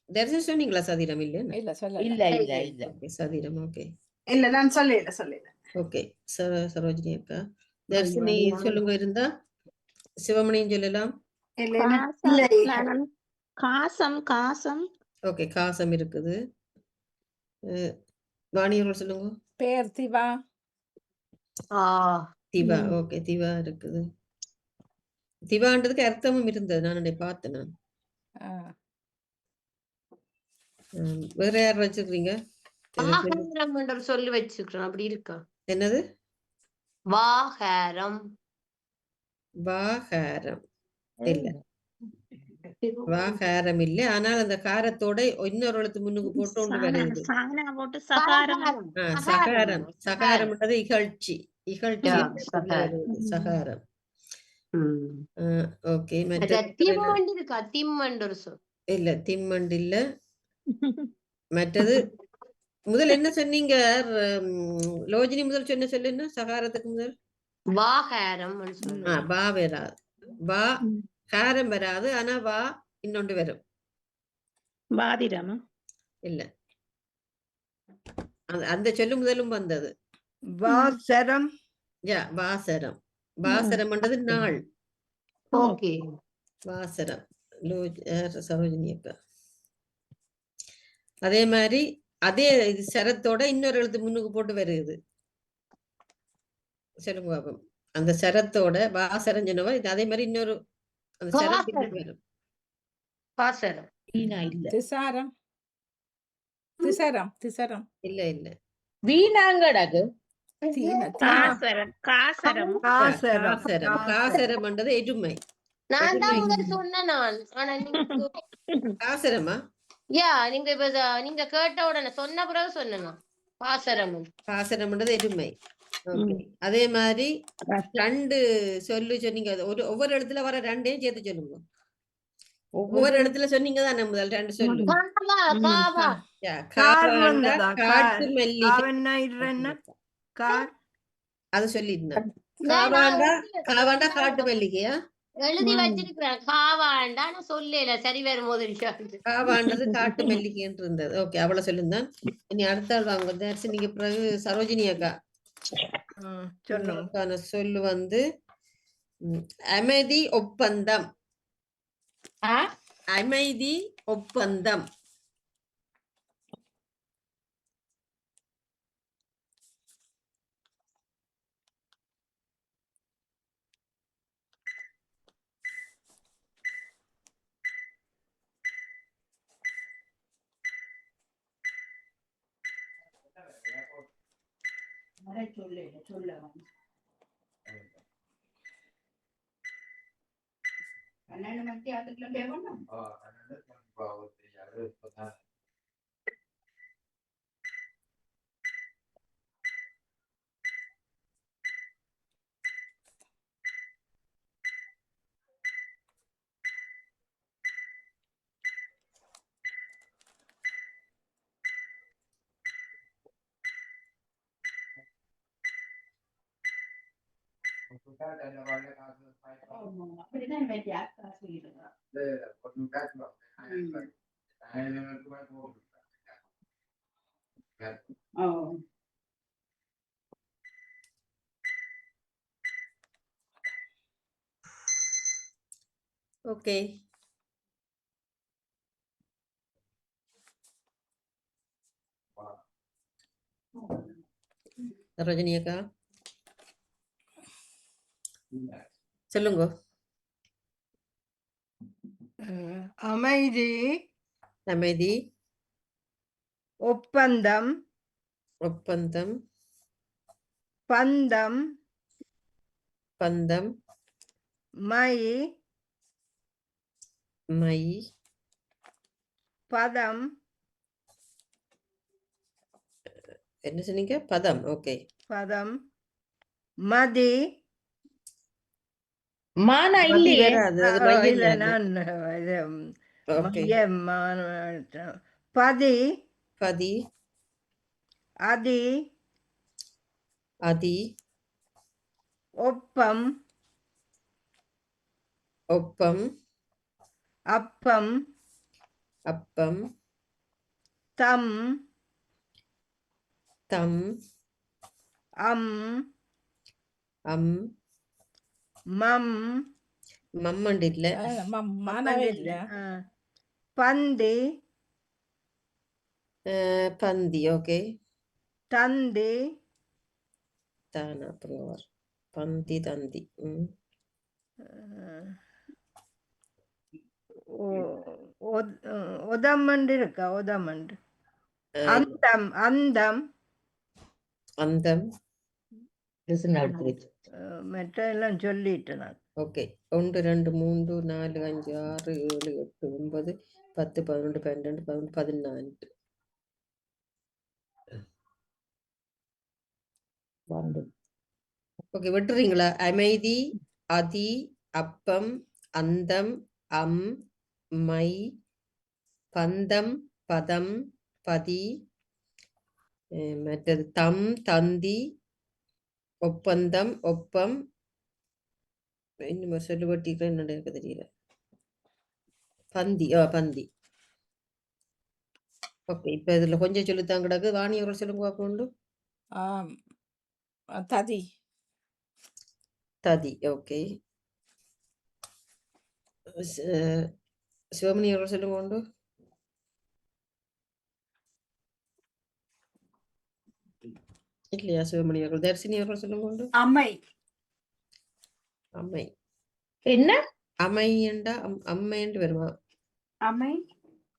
தரிசனம் சொன்னீங்களா? சதிரம் இல்ல இல்ல சொல்ல இல்ல இல்ல இல்ல சதிரம் ஓகே. இல்ல நான் சொல்லல. ஓகே. சரோஜினி அக்கா தர்ஷினி சொல்லுங்க. இருந்தா சிவமணியும் சொல்லலாம். காசம் காசம் ஓகே. காசம் இருக்குது. வாணியர்கள் சொல்லுங்க. பேர் திவா. திவா ஓகே. திவா இருக்குது. திவான்றதுக்கு அர்த்தமும் இருந்தது. நான் பார்த்தேன். நான் வேற யார் வச்சிருக்கீங்க? சொல்லி வச்சிருக்கேன். அப்படி இருக்கா? என்னது? வாகாரம் வாகாரம் இல்ல. வாகாரம் இல்ல. ஆனால் அந்த காரத்தோட இன்னொரு எழுத்து முன்னுக்கு போட்டு ஒன்று வருது. சகாரம் சகாரம்ன்றது இகழ்ச்சி. இகழ்ச்சி சகாரம். ஓகே. இல்ல திம்மண்ட் இல்ல. மற்றது முதல் என்ன சொன்னீங்க? லோஜினி முதல் சொன்ன சொல்லு என்ன? சகாரத்துக்கு முதல் வாகாரம். வா வராது. வா காரம் வராது. ஆனா வா இன்னொன்று வரும். வாதிரம் இல்ல. அந்த சொல்லு முதலும் வந்தது. வாசரம். வாசரம். வாசரம்ன்றது நாள். ஓகே. வாசரம். சரோஜினி அக்கா அதே மாதிரி அதே இது சரத்தோட இன்னொரு எழுத்து முன்னுக்கு போட்டு வருது. சொல்லுங்க பாப்போம். அந்த சரத்தோட வாசரம் சொன்னவா இது அதே மாதிரி இன்னொரு அந்த சரம் வரும். பாசரம் வீணா இல்ல. திசாரம் திசரம் திசரம் இல்ல இல்ல வீணாங்கடகு. தீன தீன காசரம் காசரம் காசரம் காசரம் காசரம்ன்றது எருமை நான் தான் முதல் சொன்னேன் நான். ஆனா நீங்க காசரமா நீங்க இப்ப நீங்க கேட்ட உடனே சொன்ன பிறகு சொன்னேன் பாசரம். காசரம்ன்றது எருமை. ஓகே அதே மாதிரி 2 சொல்லு சொன்னீங்க. ஒவ்வொரு இடத்துல வர 2ஐயும் சேர்த்து சொல்லுங்க. ஒவ்வொரு இடத்துல சொன்னீங்க தானே முதல் 2 சொல்லு. காவா கார் வந்ததா? காட்டு மல்லிகை காவன்னா இல்லைன்னா கார் அது சொல்லியிருந்தேன். காவாண்டா காட்டு மல்லிகையா எழுதி வச்சிருக்கிறேன். காவாண்டா நான் சொல்லல. சரி வரும்போது காவாண்டது காட்டு மல்லிகைன்னு இருந்தது. ஓகே அவ்வளவு சொல்லிருந்தேன். இனி அடுத்த ஆள் வாங்க தர்சி. நீங்க பிறகு சரோஜினி அக்கா சொல்லுங்க. உங்களுக்கான சொல்லு வந்து அமைதி ஒப்பந்தம். அமைதி ஒப்பந்தம். ஓகே சரோஜினி அக்கா சொல்லுங்க. அமைதி அமைதி ஒப்பந்தம் ஒப்பந்தம் பந்தம் பந்தம் மை மை பதம் என்ன சொன்னீங்க? பதம். ஓகே பதம் மதி மானா இல்லையே. வராது. அது இல்ல மையம் நான் இது ஓகே பதி பதி அதி அதி ஒப்பம் ஒப்பம் அப்பம் அப்பம் தம் தம் அம் அம் மம் மம்மண்டு இல்ல மானவே இல்ல பந்தி பந்தி. ஓகே தந்தி தானா அப்புறம் பந்தி தந்தி. உதமண்டு இருக்கா? உதமண்டு அந்தம் அந்தம் அந்தம் மற்ற எல்லாம் சொல்லிட்டேன் நான். Okay 1 2 3 4 5 6 7 8 9 10 11 12 13 14 okay விட்டுறீங்களா? அமைதி அதி அப்பம் அந்தம் அம் மை பந்தம் பதம் பதி மற்றது தம் தந்தி ஒப்பந்தம் ஒப்பம் இன்னும் சொல்லுபட்டிருக்க என்ன எனக்கு தெரியல. பந்தி பந்தி. ஓகே இப்ப இதுல கொஞ்சம் சொல்லித்தான் கிடக்கு. வாணி அவர்கள் சொல்லுங்க கொண்டு. ததி ததி. ஓகே சிவமணி அவர்கள் சொல்லுங்க கொண்டு. இல்லையா சிவமணி அவர்கள்? தர்சினி அவர்கள் சொல்லுங்க கொண்டு. அம்மை அம்மை என்ன அமையண்டா அம்மைன்னு வருமா? அம்மை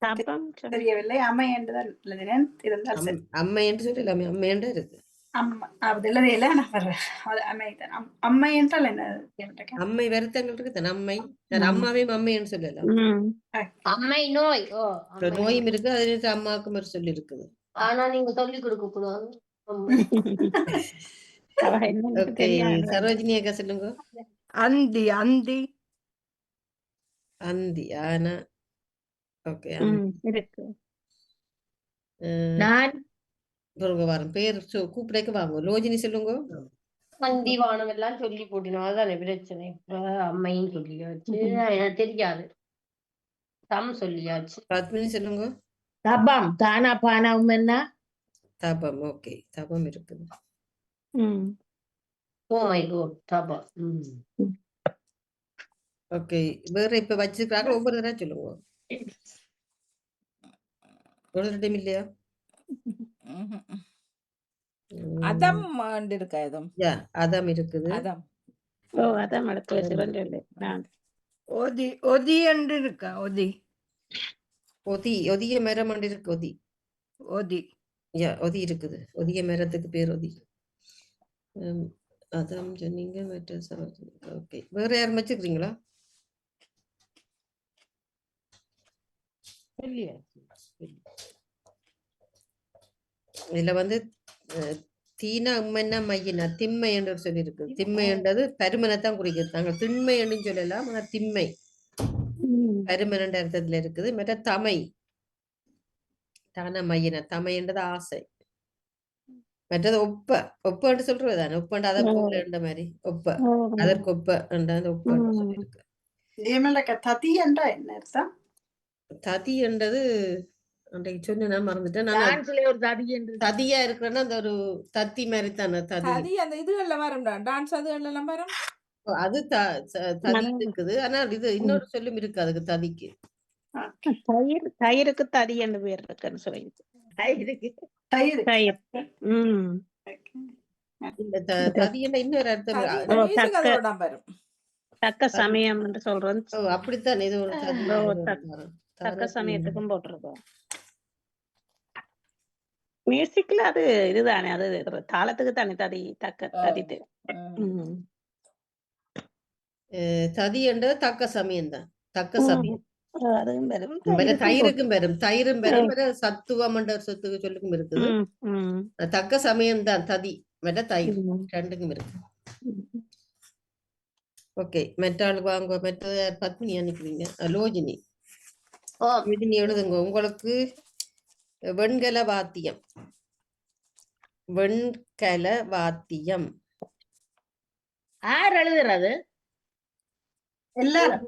தப்பம் சொல்லு. தெரியவில்லை. அம்மை என்றுதான் எழுதினேன். இருந்தால் சரி. அம்மை என்று சொல்லலாமே, அம்மை என்று இருக்கு. அம்மா அது எழுதையில நான் வர்றேன். அது அம்மை தான். அம்மை என்றால் என்ன? அம்மை வருத்தங்கள் இருக்குதானே, அம்மை. அம்மாவையும் அம்மைன்னு சொல்லலாம். அம்மை நோய். ஓ, ஒரு நோயும் இருக்கு, அது அம்மாவுக்கும் ஒரு சொல்லி இருக்குது. ஆனா நீங்க சொல்லி கொடுக்க கூடாது. ஓகே, சரோஜினி அக்கா சொல்லுங்க. அந்தி அந்தி அந்தி. ஆனா ஓகே, இருக்கு. நான் வாரம் பேர் கூப்பிடைக்கு வாங்க. லோஜினி சொல்லுங்க. அந்தி வானம் எல்லாம் சொல்லி போட்டினோம். அதுதானே பிரச்சனை. அம்மையும் சொல்லியாச்சு, எனக்கு தெரியாது. தம் சொல்லியாச்சு. பத்மினி சொல்லுங்க. தபம் தானா பானா என்ன தபம். ஓகே, தபம் இருக்குது. ஓ மை காட், தபம். ஓகே, வேற இப்ப வச்சிருக்காங்க, ஒவ்வொரு தடவை சொல்லுங்க. ஒரு டைம் இல்லையா? அதம் இருக்கா? அதம் இருக்குது. அதம். ஓ, அதான் அடுத்து வச்சு நான் ஒதி ஒதி என்று இருக்கா? ஒதி ஒதி. ஒதிய மரம் ஒன்று இருக்கு. ஒதி. ஒதி ஒதி இருக்குது. ஒதிய மரத்துக்கு பேர் ஒதி. அதான் சொன்னீங்க. ஓகே, வேற யாரும் வச்சுக்கிறீங்களா? இதுல வந்து தீனா உம்மைன்னா மையினா திம்மை என்று சொல்லி இருக்கு. திம்மை என்றது பருமனைத்தான் குறிக்கிறது. நாங்கள் திண்மை என்று சொல்லலாம். ஆனா திம்மை பருமன் அர்த்தத்துல இருக்குது. மற்ற தமை, தான மையின. தமை என்றது ஆசை. மற்றது ஒப்ப. ஒப்ப என்று சொல்றது தானே. ஒப்பண்டு அதை போல என்ற மாதிரி ஒப்ப. அதற்கு ஒப்ப என்ற ஒப்ப சொல்லி இருக்கு. ததி என்றா என்ன அர்த்தம்? ததி என்றது அன்றைக்கு சொன்ன நான் மறந்துட்டேன். ஒரு ததி என்று ததியா இருக்கிறேன்னா அந்த ஒரு தத்தி மாதிரி தானே ததி. அந்த இதுகள்ல வரும், டான்ஸ் அதுகள்ல எல்லாம் வரும். அது ததி இருக்குது. ஆனா இது இன்னொரு சொல்லும் இருக்கு அதுக்கு, ததிக்கு. தயிருக்கு ததி என்று பேர் இருக்குன்னு சொல்லிருக்கு. தயிர். இந்த ததி என்ற இன்னொரு அர்த்தம் வரும். தக்க சமயம் என்று சொல்றோம். அப்படித்தான். இது ஒரு தக்க சமயத்துக்கும் போட்டிருக்கோம். மியூசிக்ல அது இதுதானே, அது தாளத்துக்கு தானே ததி. தக்க ததித்து ததி என்றது தக்க சமயம் தான். தக்க சமயம். அதுவும் வரும். தயிருக்கும் வரும். தயிரும் வரும். சத்துவம் என்ற சொத்துக்கு சொல்லுக்கும் இருக்குது. தக்க சமயம் தான் ததி. மற்ற தயிர் ரெண்டுக்கும் இருக்கு. ஓகே, மெட்ட ஆளுக்கு வாங்க. மெட்ட பத்மினி அனுப்புறீங்க. லோஜினி. லோஜினி எழுதுங்க. உங்களுக்கு வெண்கல வாத்தியம். வெண்கல வாத்தியம். யார் எழுதுறது? எல்லாரும்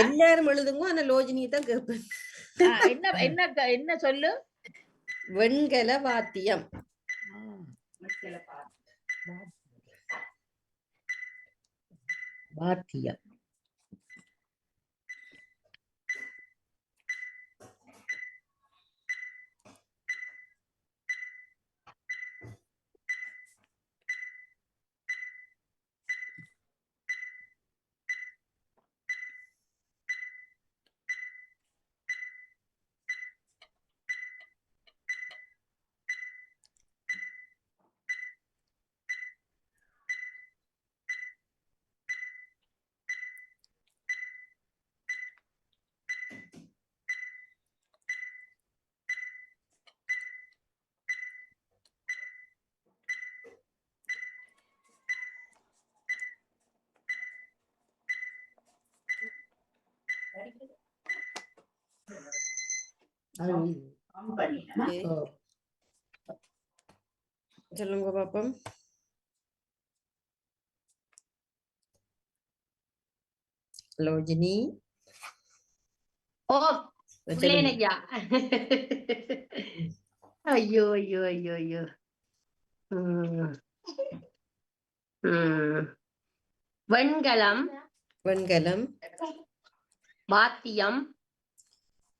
எல்லாரும் எழுதுங்க. ஆனா லோஜினியை தான் கேட்பேன். என்ன சொல்லு? வெண்கல வாத்தியம். வாத்தியம். சொல்லுங்க பாப்போம். லோஜினி. ஐயோ ஐயோ ஐயோ ஐயோ. வெண்கலம். வெண்கலம். வாத்தியம்.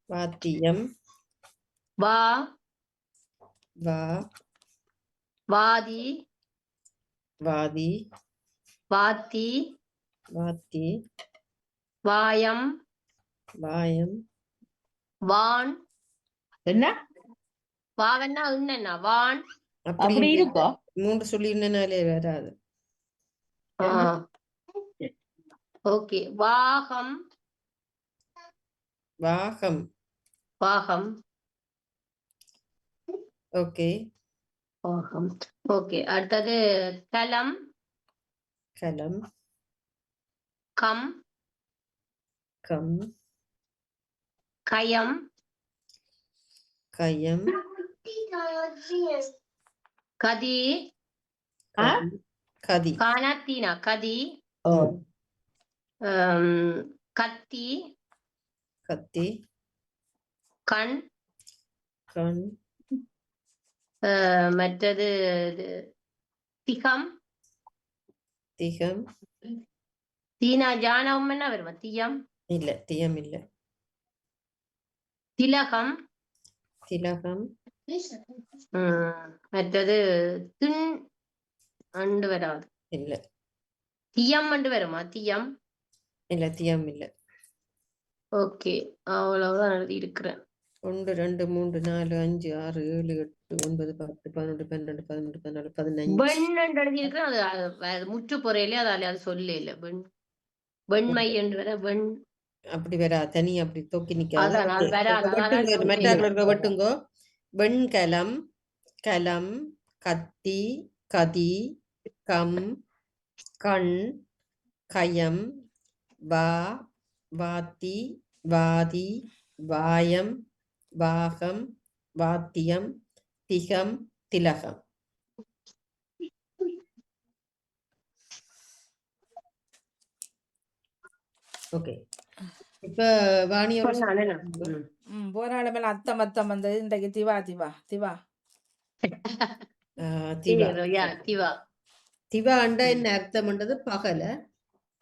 வாத்தியம். வா. வா. வாதி. வாதி. வாத்தி. வாத்தி. வாயம். வாயம். வான். என்ன வாவன்னா என்னன்னா வான். அப்படி இருக்கோ? 3 சொல்லினாலே வராது. ஓகே. வாகம். வாகம். வாகம். ஓகே. வாகம். ஓகே. அடுத்தது கலம். கலம். கம். கம். கயம். கயம். கதி. கதி. கானாத்தீனா கதி. கத்தி. கத்தி. கண். கண். மற்றது திகம். திகம். தீனா ஜானம் என்ன வருமா? தியம் இல்ல, தியம் இல்ல. திலகம். திலகம். மற்றது தின் அண்டு வராது. இல்ல. தியம் அண்டு வருமா? தியம் இல்ல, தியம் இல்ல. ஓகே, அவ்வளவுதான் எழுதி இருக்கிறேன். 1 2 3 4 5 6 7 8 9 10 11 12 13 14 15. பெண் என்று எழுதி இருக்கிறேன். அது முற்று பொறையிலே அதால அது சொல்ல இல்ல. பெண் வெண்மை என்று வர வெண் அப்படி வரா, தனி அப்படி தொக்கி நிக்காது. அதான் வராது. மெட்டாக்கள் வெட்டுங்கோ. வெண்கலம், கலம், கத்தி, கதி, கம், கண், கயம், வா, வாத்தி, வாதி, வாயம், வாகம், வாத்தியம், திகம், திலகம். ஓகே, இப்ப வாணியோட போராளமேல அத்தம் அத்தம் வந்தது. இன்றைக்கு திவா திவா திவா திவா. திவா அண்டா என்ன அர்த்தம்ன்றது பகல,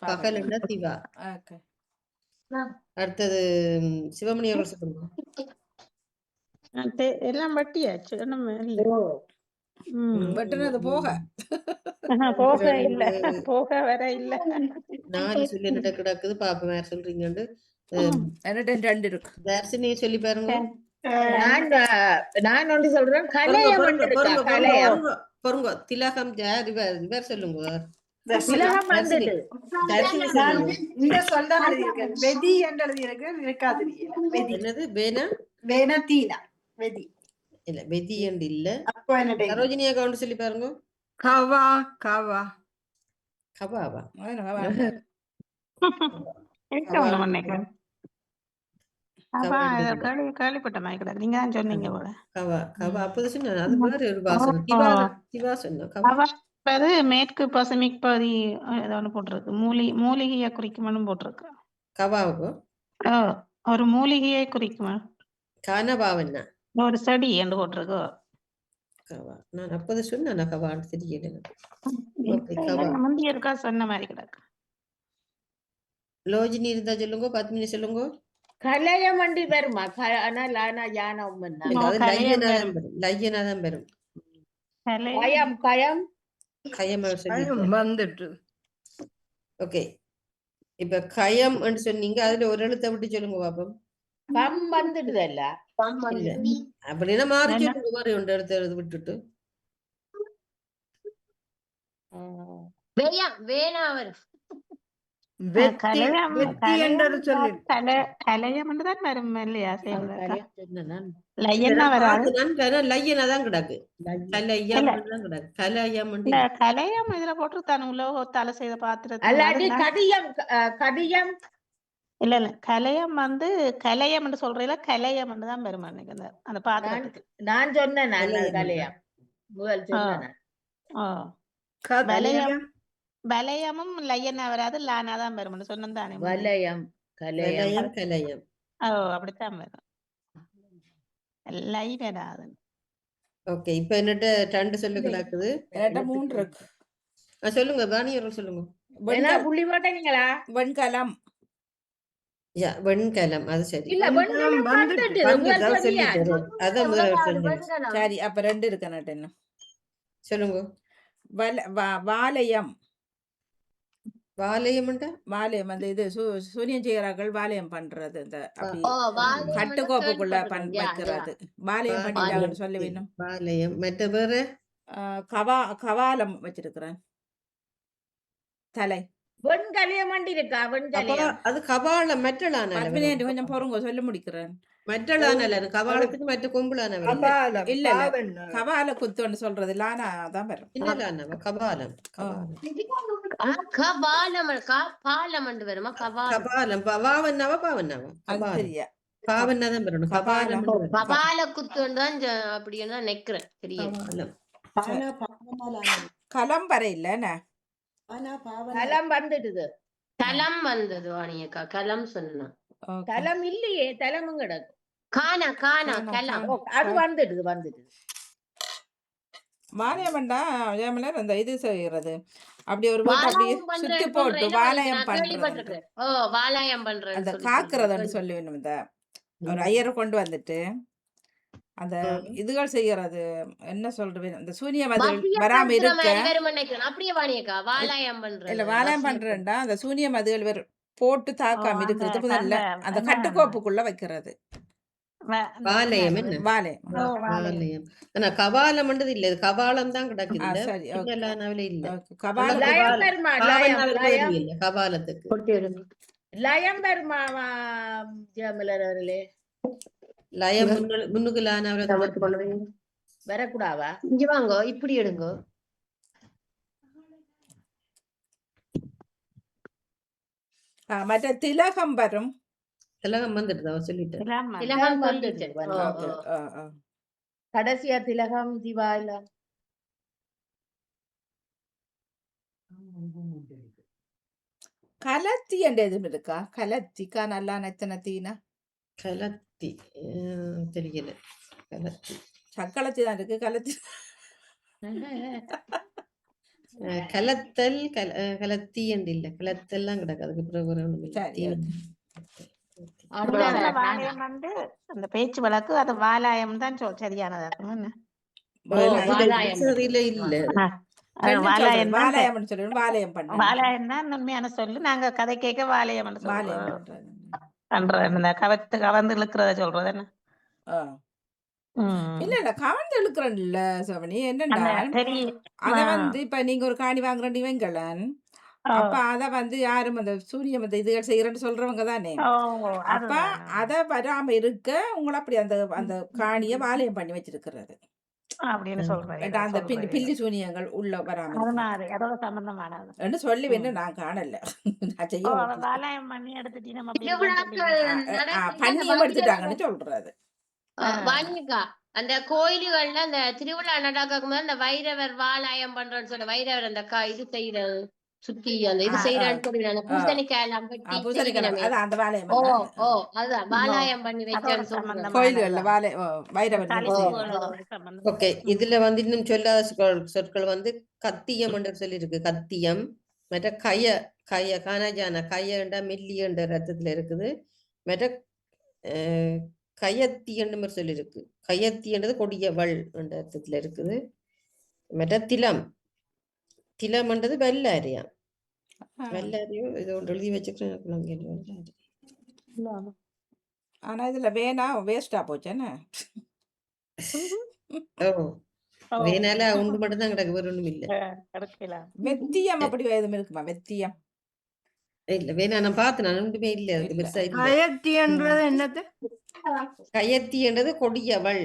பகலண்டா திவா. அடுத்தது சிவமணி அவர்கள் சொல்லுங்க. எல்லாம் வட்டியாச்சு. வெட்டுனது போக போக இல்ல, போக வர இல்ல. 4 சொல்லி என்ன கிடக்குது பாப்போம், வேற சொல்றீங்கன்னு. என்னட்ட 2 இருக்கு. தர்சினியை சொல்லி பாருங்க. நான் ஒன்று சொல்றேன். கலையம் பொருங்க. திலகம் இவர் சொல்லுங்க. திலகம் வந்துட்டு இந்த சொல்தான் எழுதியிருக்கேன். வெதி என்று எழுதியிருக்கேன். இருக்காது. என்னது? வேணா வேணா தீனா வெதி இல்ல, வெதி என்று இல்ல. அப்போ என்ன சரோஜினியா கவுண்ட் சொல்லி பாருங்க. கவா கவா கவாவா? கேள்விப்பட்ட மாதிரி கிடக்கு. நீங்க தான் சொன்னீங்க போல. கவா கவா அப்போது சொன்ன அது வேற ஒரு வாசனை. திவா சொன்ன கவா. மேற்கு பசிபிக் பகுதி ஏதோ ஒண்ணு போட்டிருக்கு. மூலிகையை குறிக்கும்னு போட்டிருக்கு. கவாவுக்கு ஒரு மூலிகையை குறிக்குமா? கனவாவன்னா ஒரு செடி என்று போட்டிருக்கு. கவா நான் அப்போது சொன்ன கவான்னு தெரியல. முந்தைய இருக்கா சொன்ன மாதிரி கிடக்கு. லோஜினி இருந்தா சொல்லுங்க, பத்மினி சொல்லுங்க. கலையம் வண்டி வருமா? யானம் லையனாதான் வரும். கயம் கயம் கயம் வந்துட்டு. ஓகே, இப்ப கயம் சொன்னீங்க, அதுல ஒரு எழுத்தை விட்டு சொல்லுங்க பாப்போம். கம் வந்துடுதல்ல? அப்படின்னா மாறி சொல்லுங்க, மாதிரி ஒன்று எழுத்து எழுதி விட்டுட்டு. உலோகத்தால செய்த பாத்திரத்தை இல்ல இல்ல கலையம் கலையம் என்று சொல்றீங்களா? கலையம் தான் பெருமை அந்த பாத்திரத்துக்கு. நான் சொன்னேன் கலையம் முதல் சொன்னேன். வலயமும் லையனா வராது, லானாதான் பெருமை சொன்னேன் தானே. வலயம் கலையம் கலையம் அப்படித்தான் வரும், லை வராது. ஓகே, இப்ப என்னட்ட 2 சொல்லுங்களாக்குது. 3 இருக்கு. சொல்லுங்க வாணியர்கள் சொல்லுங்க. புள்ளி போட்டீங்களா? வெண்கலம். வெண்கலம், அது சரி. சரி, அப்ப 2 இருக்கு. என்ன சொல்லுங்க. வாலயம். வாழையம்ண்டா வாலயம் அந்த இது சூனியம் செய்கிறார்கள் வாலயம் பண்றது இந்த அப்படி ஓ வாழையம் கட்டுக்கோப்புக்குள்ள கேள்விப்பட்டிருக்கேன். யா யா வைக்கிறது வாலயம் வாழையம் பண்ணிட்டாங்கன்னு சொல்ல வேணும். வாழையம் மற்ற வேற கவாலம் வச்சிருக்கிறேன் தலை வெண்கலியம் வண்டி இருக்கா அப்ப வெண்கலியம் அது கபாலம் மெட்டலான பத்மினி கொஞ்சம் பொறுங்க சொல்ல முடிக்கிறேன். மெட்டலான கபாலத்துக்கு மற்ற கொம்புலான கபாலம் இல்ல இல்ல பாவண்ணா கவால குத்துன்னு சொல்றது லானா அதான் வரும். என்னலான கபாலம் கபாலம் பாலம் வருமா கபாலம் கபாலம் பாவன்னாவா பாவன்னாவா அது கபாலம் தெரியா பாவன்னா தான் வரணும் கபாலம் கபால குத்துன்னு தான் அப்படின்னு தான் நிக்கிறேன். சரியா கபாலம் ஆனா பாவனாலான களம் வர இல்லைண்ணா ஆனா பாவனா களம் வந்துடுது. தலம் வந்தது வாணியக்கா கலம் சொன்னா களம் இல்லையே தலமும் கிடக்கு. கானா கலம் அது வந்துடுது. வாலயம் பண்ணா ஜெயமலர் அந்த இது செய்யறது அப்படி ஒரு வீட்டை அப்படியே சுத்தி போட்டு வாலயம் பண்றது ஓ வாலாயம் பண்றது அந்த காக்குறதுன்னு சொல்லி வேணும். இந்த ஒரு ஐயரை கொண்டு வந்துட்டு அந்த இதுகள் செய்யறது என்ன சொல்றது இந்த சூனியம் அது வராம இருக்க அப்படியே வாணியக்கா வாலாயம் பண்றது இல்ல வாலயம் பண்றேன்டா அந்த சூனியம் அதுகள் போட்டு தாக்காம இருக்கிறது முதல்ல அந்த கட்டுக்கோப்புக்குள்ள வைக்கிறது வாலயம் என்ன வாலயம். வாலயம் ஆனா கபாலம் இல்ல இது கபாலம் தான் கிடக்குது சரி இல்ல கபாலம் லயம் பெருமா லயம் இல்ல கபாலத்துக்கு லயம் பெருமா ஜெயமலர் அவர்களே லயம் முன்னுக்குலான வரக்கூடாவா? இங்க வாங்க இப்படி எடுங்க. மற்ற திலகம் வரும். திலகம் வந்துடுதா சொல்லிட்டு திலகம் வந்துட்டு கடைசியா திலகம் திவாயில கலத்தி என்ற எதுவும் இருக்கா? கலத்திக்கா நல்லா எத்தனை தீனா கலத்தி தெரியல கலத்தி சக்களத்தி தான் இருக்கு கலத்தி கலத்தல் கலத்தி என்று இல்ல கலத்தெல்லாம் கிடக்கு அதுக்கு பிறகு வாலயம் வந்து அந்த பேச்சு வழக்கு அது வாலாயம் தான் சரியானதாக்கும் இல்ல வாலாயம் தான் உண்மையான சொல்லு. நாங்க கதை கேட்க வாலயம் பண்ற கவர்ந்து இழுக்கிறத சொல்றது என்ன இல்ல இல்ல கவர்ந்து இழுக்கிறேன் இல்ல சவனி என்னண்டா அத வந்து இப்ப நீங்க ஒரு காணி வாங்குறேன் வைங்களேன் அப்ப அத வந்து யாரும் அந்த சூரிய அந்த இதுகள் செய்யறேன்னு சொல்றவங்க தானே. அப்ப அத வராம இருக்க உங்களை அப்படி அந்த அந்த காணிய வாலயம் பண்ணி வச்சிருக்கிறது அப்படின்னு சொல்றேன். அந்த பில்லி சூனியங்கள் உள்ள வராம சொல்லி வேணும் நான் காணல வாலயம் பண்ணி எடுத்துட்டீங்க பண்ணியும் எடுத்துட்டாங்கன்னு சொல்றது. வாணிகா அந்த கோயில்கள்ல அந்த திருவிழா நடக்கும் போது அந்த வைரவர் வாலாயம் பண்றோம்னு சொல்ற வைரவர் அந்த இது செய்யறது சுத்தி அந்த இது செய்யறான்னு பூசணிக்காய் எல்லாம் அதான் வாலாயம் பண்ணி வைக்கிறேன்னு சொல்றாங்க கோயில்கள்ல வைரவர். ஓகே இதுல வந்து இன்னும் சொல்லாத சொற்கள் வந்து கத்தியம் என்று சொல்லி இருக்கு. கத்தியம் மற்ற கய கனஜான கையண்டா மில்லியன்ற ரத்தத்துல இருக்குது. மற்ற கயத்தி என்ற மாதிரி சொல்லி இருக்கு. கயத்தி என்றது கொடியவள் என்ற அர்த்தத்துல இருக்குது. மற்ற திலம் என்றது வெள்ளாரியம். வெள்ளாரியம் இது ஒன்று எழுதி வச்சுக்கிறேன். ஆனா இதுல வேணா வேஸ்டா போச்சேன்னு வேணால உண்டு மட்டும் தான் கிடக்கு வேற ஒண்ணும் இல்ல. வெத்தியம் அப்படி எதுவும் இருக்குமா? வெத்தியம் இல்ல வேணா நான் பார்த்தேன் நான் ஒன்றுமே இல்ல பெருசா இல்ல. கயத்தி என்றது என்னது? கயத்தி என்றது கொடியவள்.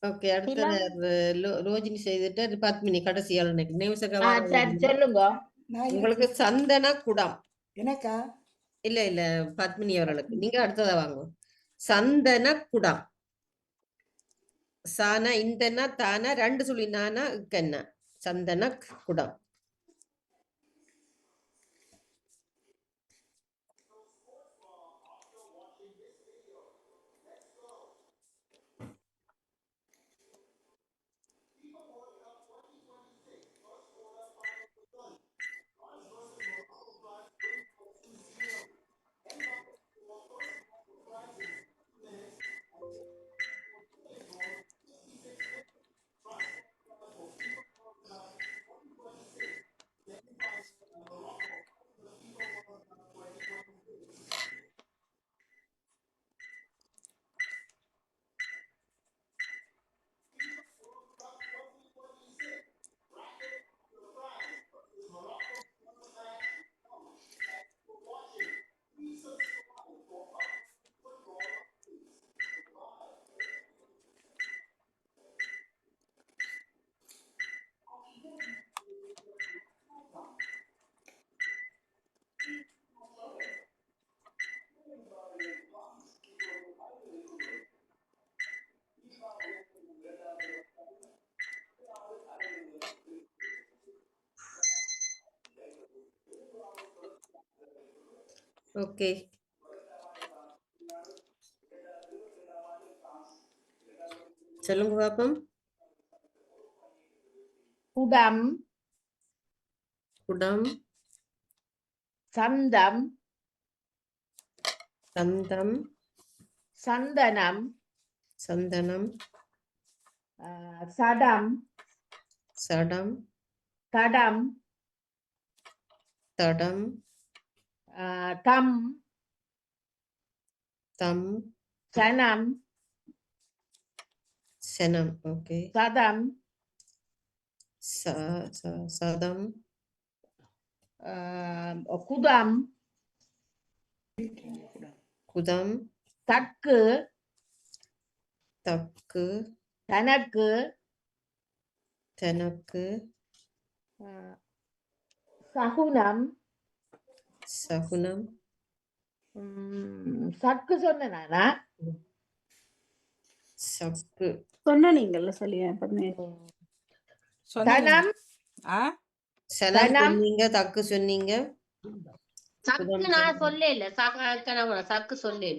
ஓகே அடுத்தது ரோஜினி செய்துட்டு பத்மினி கடைசியால் சொல்லுங்க. உங்களுக்கு சந்தன குடம். எனக்கா? இல்ல பத்மினி அவர்களுக்கு நீங்க அடுத்ததா வாங்க. சந்தன குடம் சானா இந்தனா தானா ரெண்டு சொல்லி நானா இக்கன்னா சந்தன குடம். ஓகே. சொல்லுங்க பாப்போம். குடம், குடம், சந்தம், சந்தம், சந்தனம், சந்தனம், சடம், சடம், தடம், தடம், தம், தம், சனம், சனம். ஓகே. சதம், சதம், குதம், குதம், தக்கு, தக்கு, தனக்கு, தனக்கு, சகுனம், சகுனம், சக்கு சொன்னா சக்கு, சொன்னீங்கல்ல சொல்லியா தனம், சனம் சொன்னீங்க, தக்கு சொன்னீங்க. சக்கு நான் சொல்ல சக்கு சொல்ல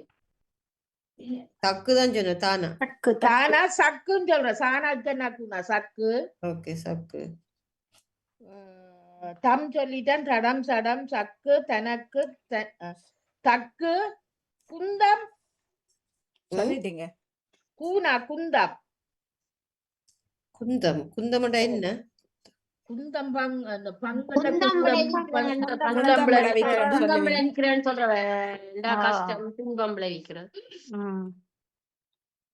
தக்கு தான் சொன்ன. தானா தானா சக்குன்னு சொல்றேன். சாணாக்குனா சக்கு. ஓகே. சக்கு. தம் சொல்லிட்டேன். தடம், சடம், சக்கு, தனக்கு, தக்கு, குந்தம் சொல்லிட்டீங்க. கூனா குந்தம். குந்தம். குந்தம்டா என்ன? குந்தம் அந்த குந்தம் விளைவிக்கிறேன்னு சொல்றேன். கஷ்டம் துன்பம் விளைவிக்கிறது.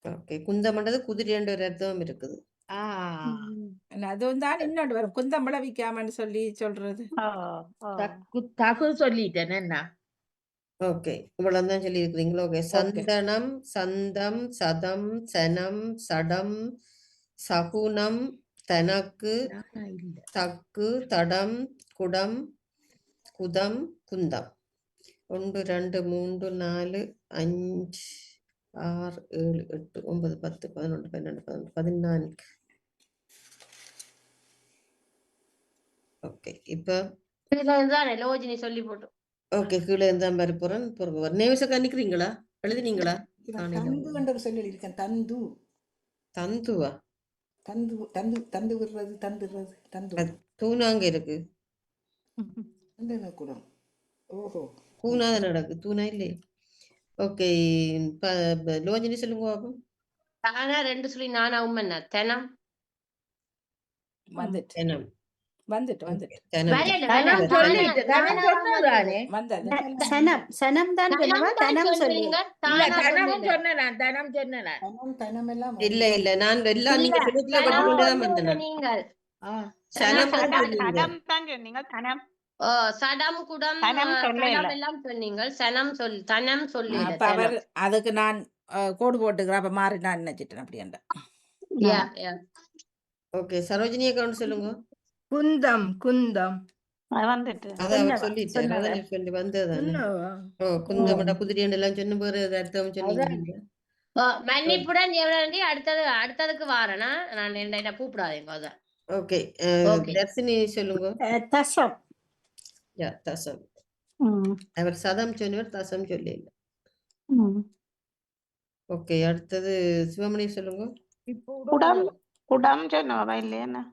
ஓகே. குந்தம்ன்றது குதிரைன்ற ஒரு அர்த்தம் இருக்குது. அது தான் இன்னொன்று வரும். குந்தம் விளைவிக்காமன்னு சொல்லி சொல்றது. தகு சொல்லிட்டேன் என்ன. ஓகே. இவ்வளவுதான் சொல்லி இருக்கிறீங்களா? ஓகே. சந்தனம், சந்தம், சதம், சனம், சடம், சகுனம், தனக்கு, தக்கு, தடம், குடம், குதம், குந்தம். 1 2 3 4 5 6 7 8 9 10 11 12 14. ஓகே. இப்ப லோஜினி சொல்லி போட்டு ஓகே. கீழே இருந்தா மாதிரி போறேன். நேவிசக்கா நிக்கிறீங்களா? எழுதினீங்களா? தந்து சொல்லி இருக்கேன். தந்து. தந்துவா? தந்து தந்து தந்து விடுறது, தந்துடுறது, தந்து. தூணாங்க இருக்கு. குடம். ஓஹோ. கூனா தான் நடக்கு. தூணா இல்லையே. ஓகே. லோஜினி சொல்லுங்க பாப்போம். தானா 2 சொல்லி நானா உண்மை தெனம் வந்துட்டு தெனம். வந்துட்டு இல்ல இல்ல நான் எல்லாம் நீங்க சொல்லுக்குள்ள பட்டுக்கொண்டுதான் வந்தேன். சடம் குடம் எல்லாம் சொன்னீங்க. சனம் சொல்லி தனம் சொல்லி அவர் அதுக்கு நான் கோடு போட்டுக்கிறேன். அப்ப மாறி நான் நினைச்சிட்டேன் அப்படின்டா. ஓகே. சரோஜினி அக்கௌண்ட் சொல்லுங்க. குந்தம். குந்தம் வந்துட்டு அதான் சொல்லிட்டேன். அதான் சொல்லி வந்ததுதானே. ஓ குந்தமடா குதிரை எல்லாம் சொன்ன போது அர்த்தம் சொன்னீங்க. மன்னிப்புடன் அடுத்ததுக்கு வாரனா நான் என்ன கூப்பிடாதீங்க. ஓகே. தர்ஷினி சொல்லுங்க. தசம். யா தசம். அவர் சதம் சொன்னவர் தசம் சொல்லி இல்ல. ஓகே. அடுத்தது சிவமணி சொல்லுங்க. குடம். குடம் சொன்னவா இல்லையா?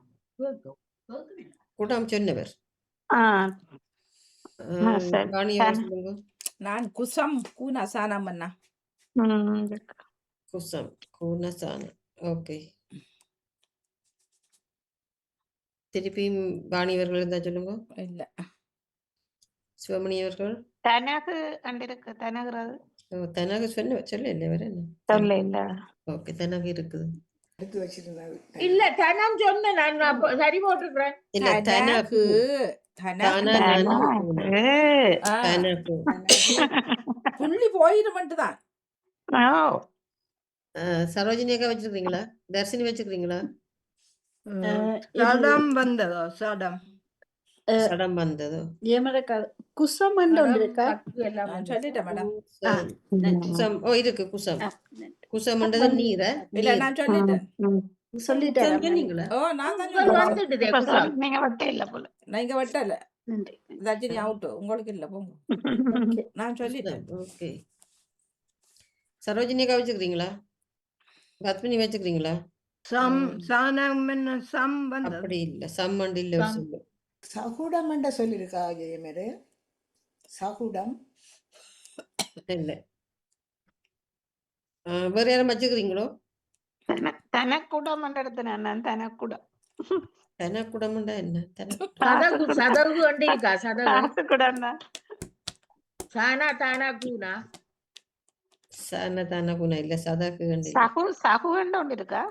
குடம் சொன்னவர். சொல்லுங்க. நான் குசம் கூனா சானம் அண்ணா. குசம் கூனா சானம். ஓகே. திருப்பியும் வாணியவர்கள் இருந்தா சொல்லுங்க. இல்ல சிவமணி அவர்கள். தனகு அண்டிருக்கு. தனகுறது. தனகு சொல்ல இல்லை வேற என்ன சொல்ல இல்ல. ஓகே. தனகு இருக்குது. இல்ல தனம் சொன்ன நான் சரி போட்டுக்கிறேன். இல்ல தனகு. புள்ளி போயிடுமென்ட்டுதான். சரோஜினியக்கா வச்சிருக்கீங்களா? தர்ஷினி வச்சிருக்கீங்களா? சடம் வந்ததோ? சடம் சடம் வந்ததோ? குசம் சொல்லிட்டேன் மேடம். குசம். ஓ இருக்கு குசம். குசம்ன்றது நீர. இல்ல நான் சொல்லிட்டேன். சொன்னீங்களா? ஓ நான் தான் வந்துடுதே குசம். நீங்க வட்ட இல்ல போல. நான் இங்க வட்டல. நன்றி. ரஜினி அவுட், உங்களுக்கு இல்ல போங்க. நான் சொல்லிட்டேன். ஓகே. சரோஜினிக்கா வச்சுக்கிறீங்களா? பத்மினி வச்சுக்கிறீங்களா? சம் சானம் என்ன சம் வந்தது. அப்படி இல்ல, சம்மண்ட் இல்ல ஒரு சொல்லு. சகுடம் என்ற சொல்லிருக்கா ஜெயமேரு? சகுடம் இல்ல. வேற யாரும் வச்சுக்கிறீங்களோ? தனக்குடம் எடுத்தேன் நான். தனக்குடம் தெனக்குடம்ண்டா என்ன? சதகு சதகு ஒன்று இருக்கா? சதகு தனக்குடம் தான். சானா தானா கூனா சான தான குணம் இல்ல, சதாக்கு கண்டு இல்ல. சகு சகுன்னு ஒன்று இருக்கா?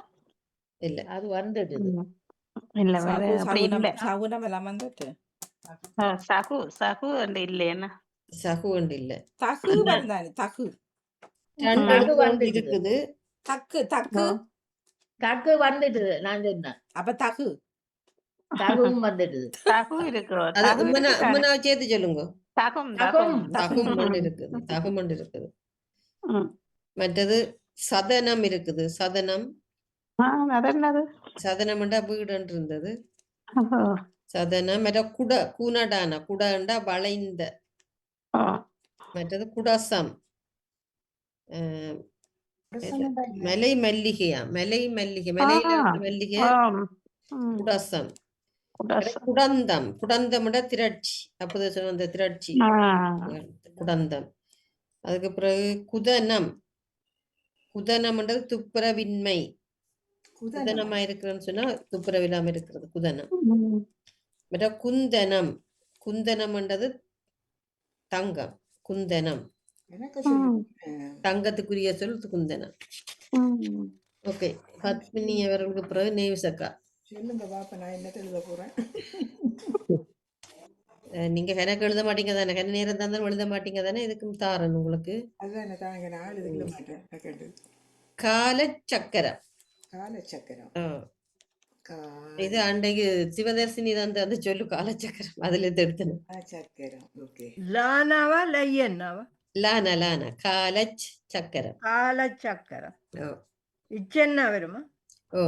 இல்ல. அது வந்துடுது. இல்ல வேற சகு அப்படி இல்ல. சகுனம் சகுனம் எல்லாம் வந்துட்டு சகு சகு அந்த இல்லையா? சகு கண்டு இல்ல. தகு வந்தானே தகு ரெண்டு தகு எழுத்து வந்துடுது. இருக்குது. தக்கு தக்கு தக்கு வந்துடுது. நான் சொன்னேன் அப்ப தகு தகுவும் வந்துடுது. சகு இருக்கு. அது சகு உம்மனா இருக்கு. உம்மனா சேர்த்து சொல்லுங்க. தகும் தகும். தகும். தகுமண்டு இருக்குது. தகுமண்டு இருக்குது. ம். மற்றது சதனம் இருக்குது. சதனம் அது என்னது? சதனம்ண்டா வீடுன்னு இருந்தது. ஓ. சதனம். மற்ற குட கூனடான குடண்டா வளைந்த. ஓ. மற்றது குடசம். மலை மல்லிகையா? மலை மல்லிகை, மலையில உள்ள மல்லிகை குடசம். குடந்தம். குடந்தம்டா திரட்சி. அப்போது சொன்ன திரட்சி குடந்தம். அதுக்கு பிறகு குதனம். குதனம்ன்றது துப்புரவின்மை. குதனமா இருக்கிறன்னு சொன்னா துப்புரவில்லாம இருக்கிறது குதனம். மற்ற குந்தனம். குந்தனம்ன்றது தங்கம். குந்தனம் தங்கத்துக்குரிய சொல் குந்தனம். ஓகே. பத்மினி அவர்களுக்கு பிறகு நேவிசக்கா. சொல்லுங்க பாப்பா, நான் என்ன எழுத போறேன். நீங்க கணக்கு எழுத மாட்டீங்க தானே? கணக்கு நேரம் தந்தாலும் எழுத மாட்டீங்க தானே? இதுக்கும் தாரன் உங்களுக்கு. அதுதான் தாங்க, நான் எழுதிக்கல மாட்டேன். காலச்சக்கரம். காலச்சக்கரம். இது அன்றைக்கு சிவதர்சினி தான் அந்த சொல்லு காலச்சக்கரம். அதுல இருந்து எடுத்தேன். சக்கரம். ஓகே. லானாவா லையன்னாவா? லானா லானா காலச் சக்கரம். காலச்சக்கரம். இச்சென்னா வருமா? ஓ.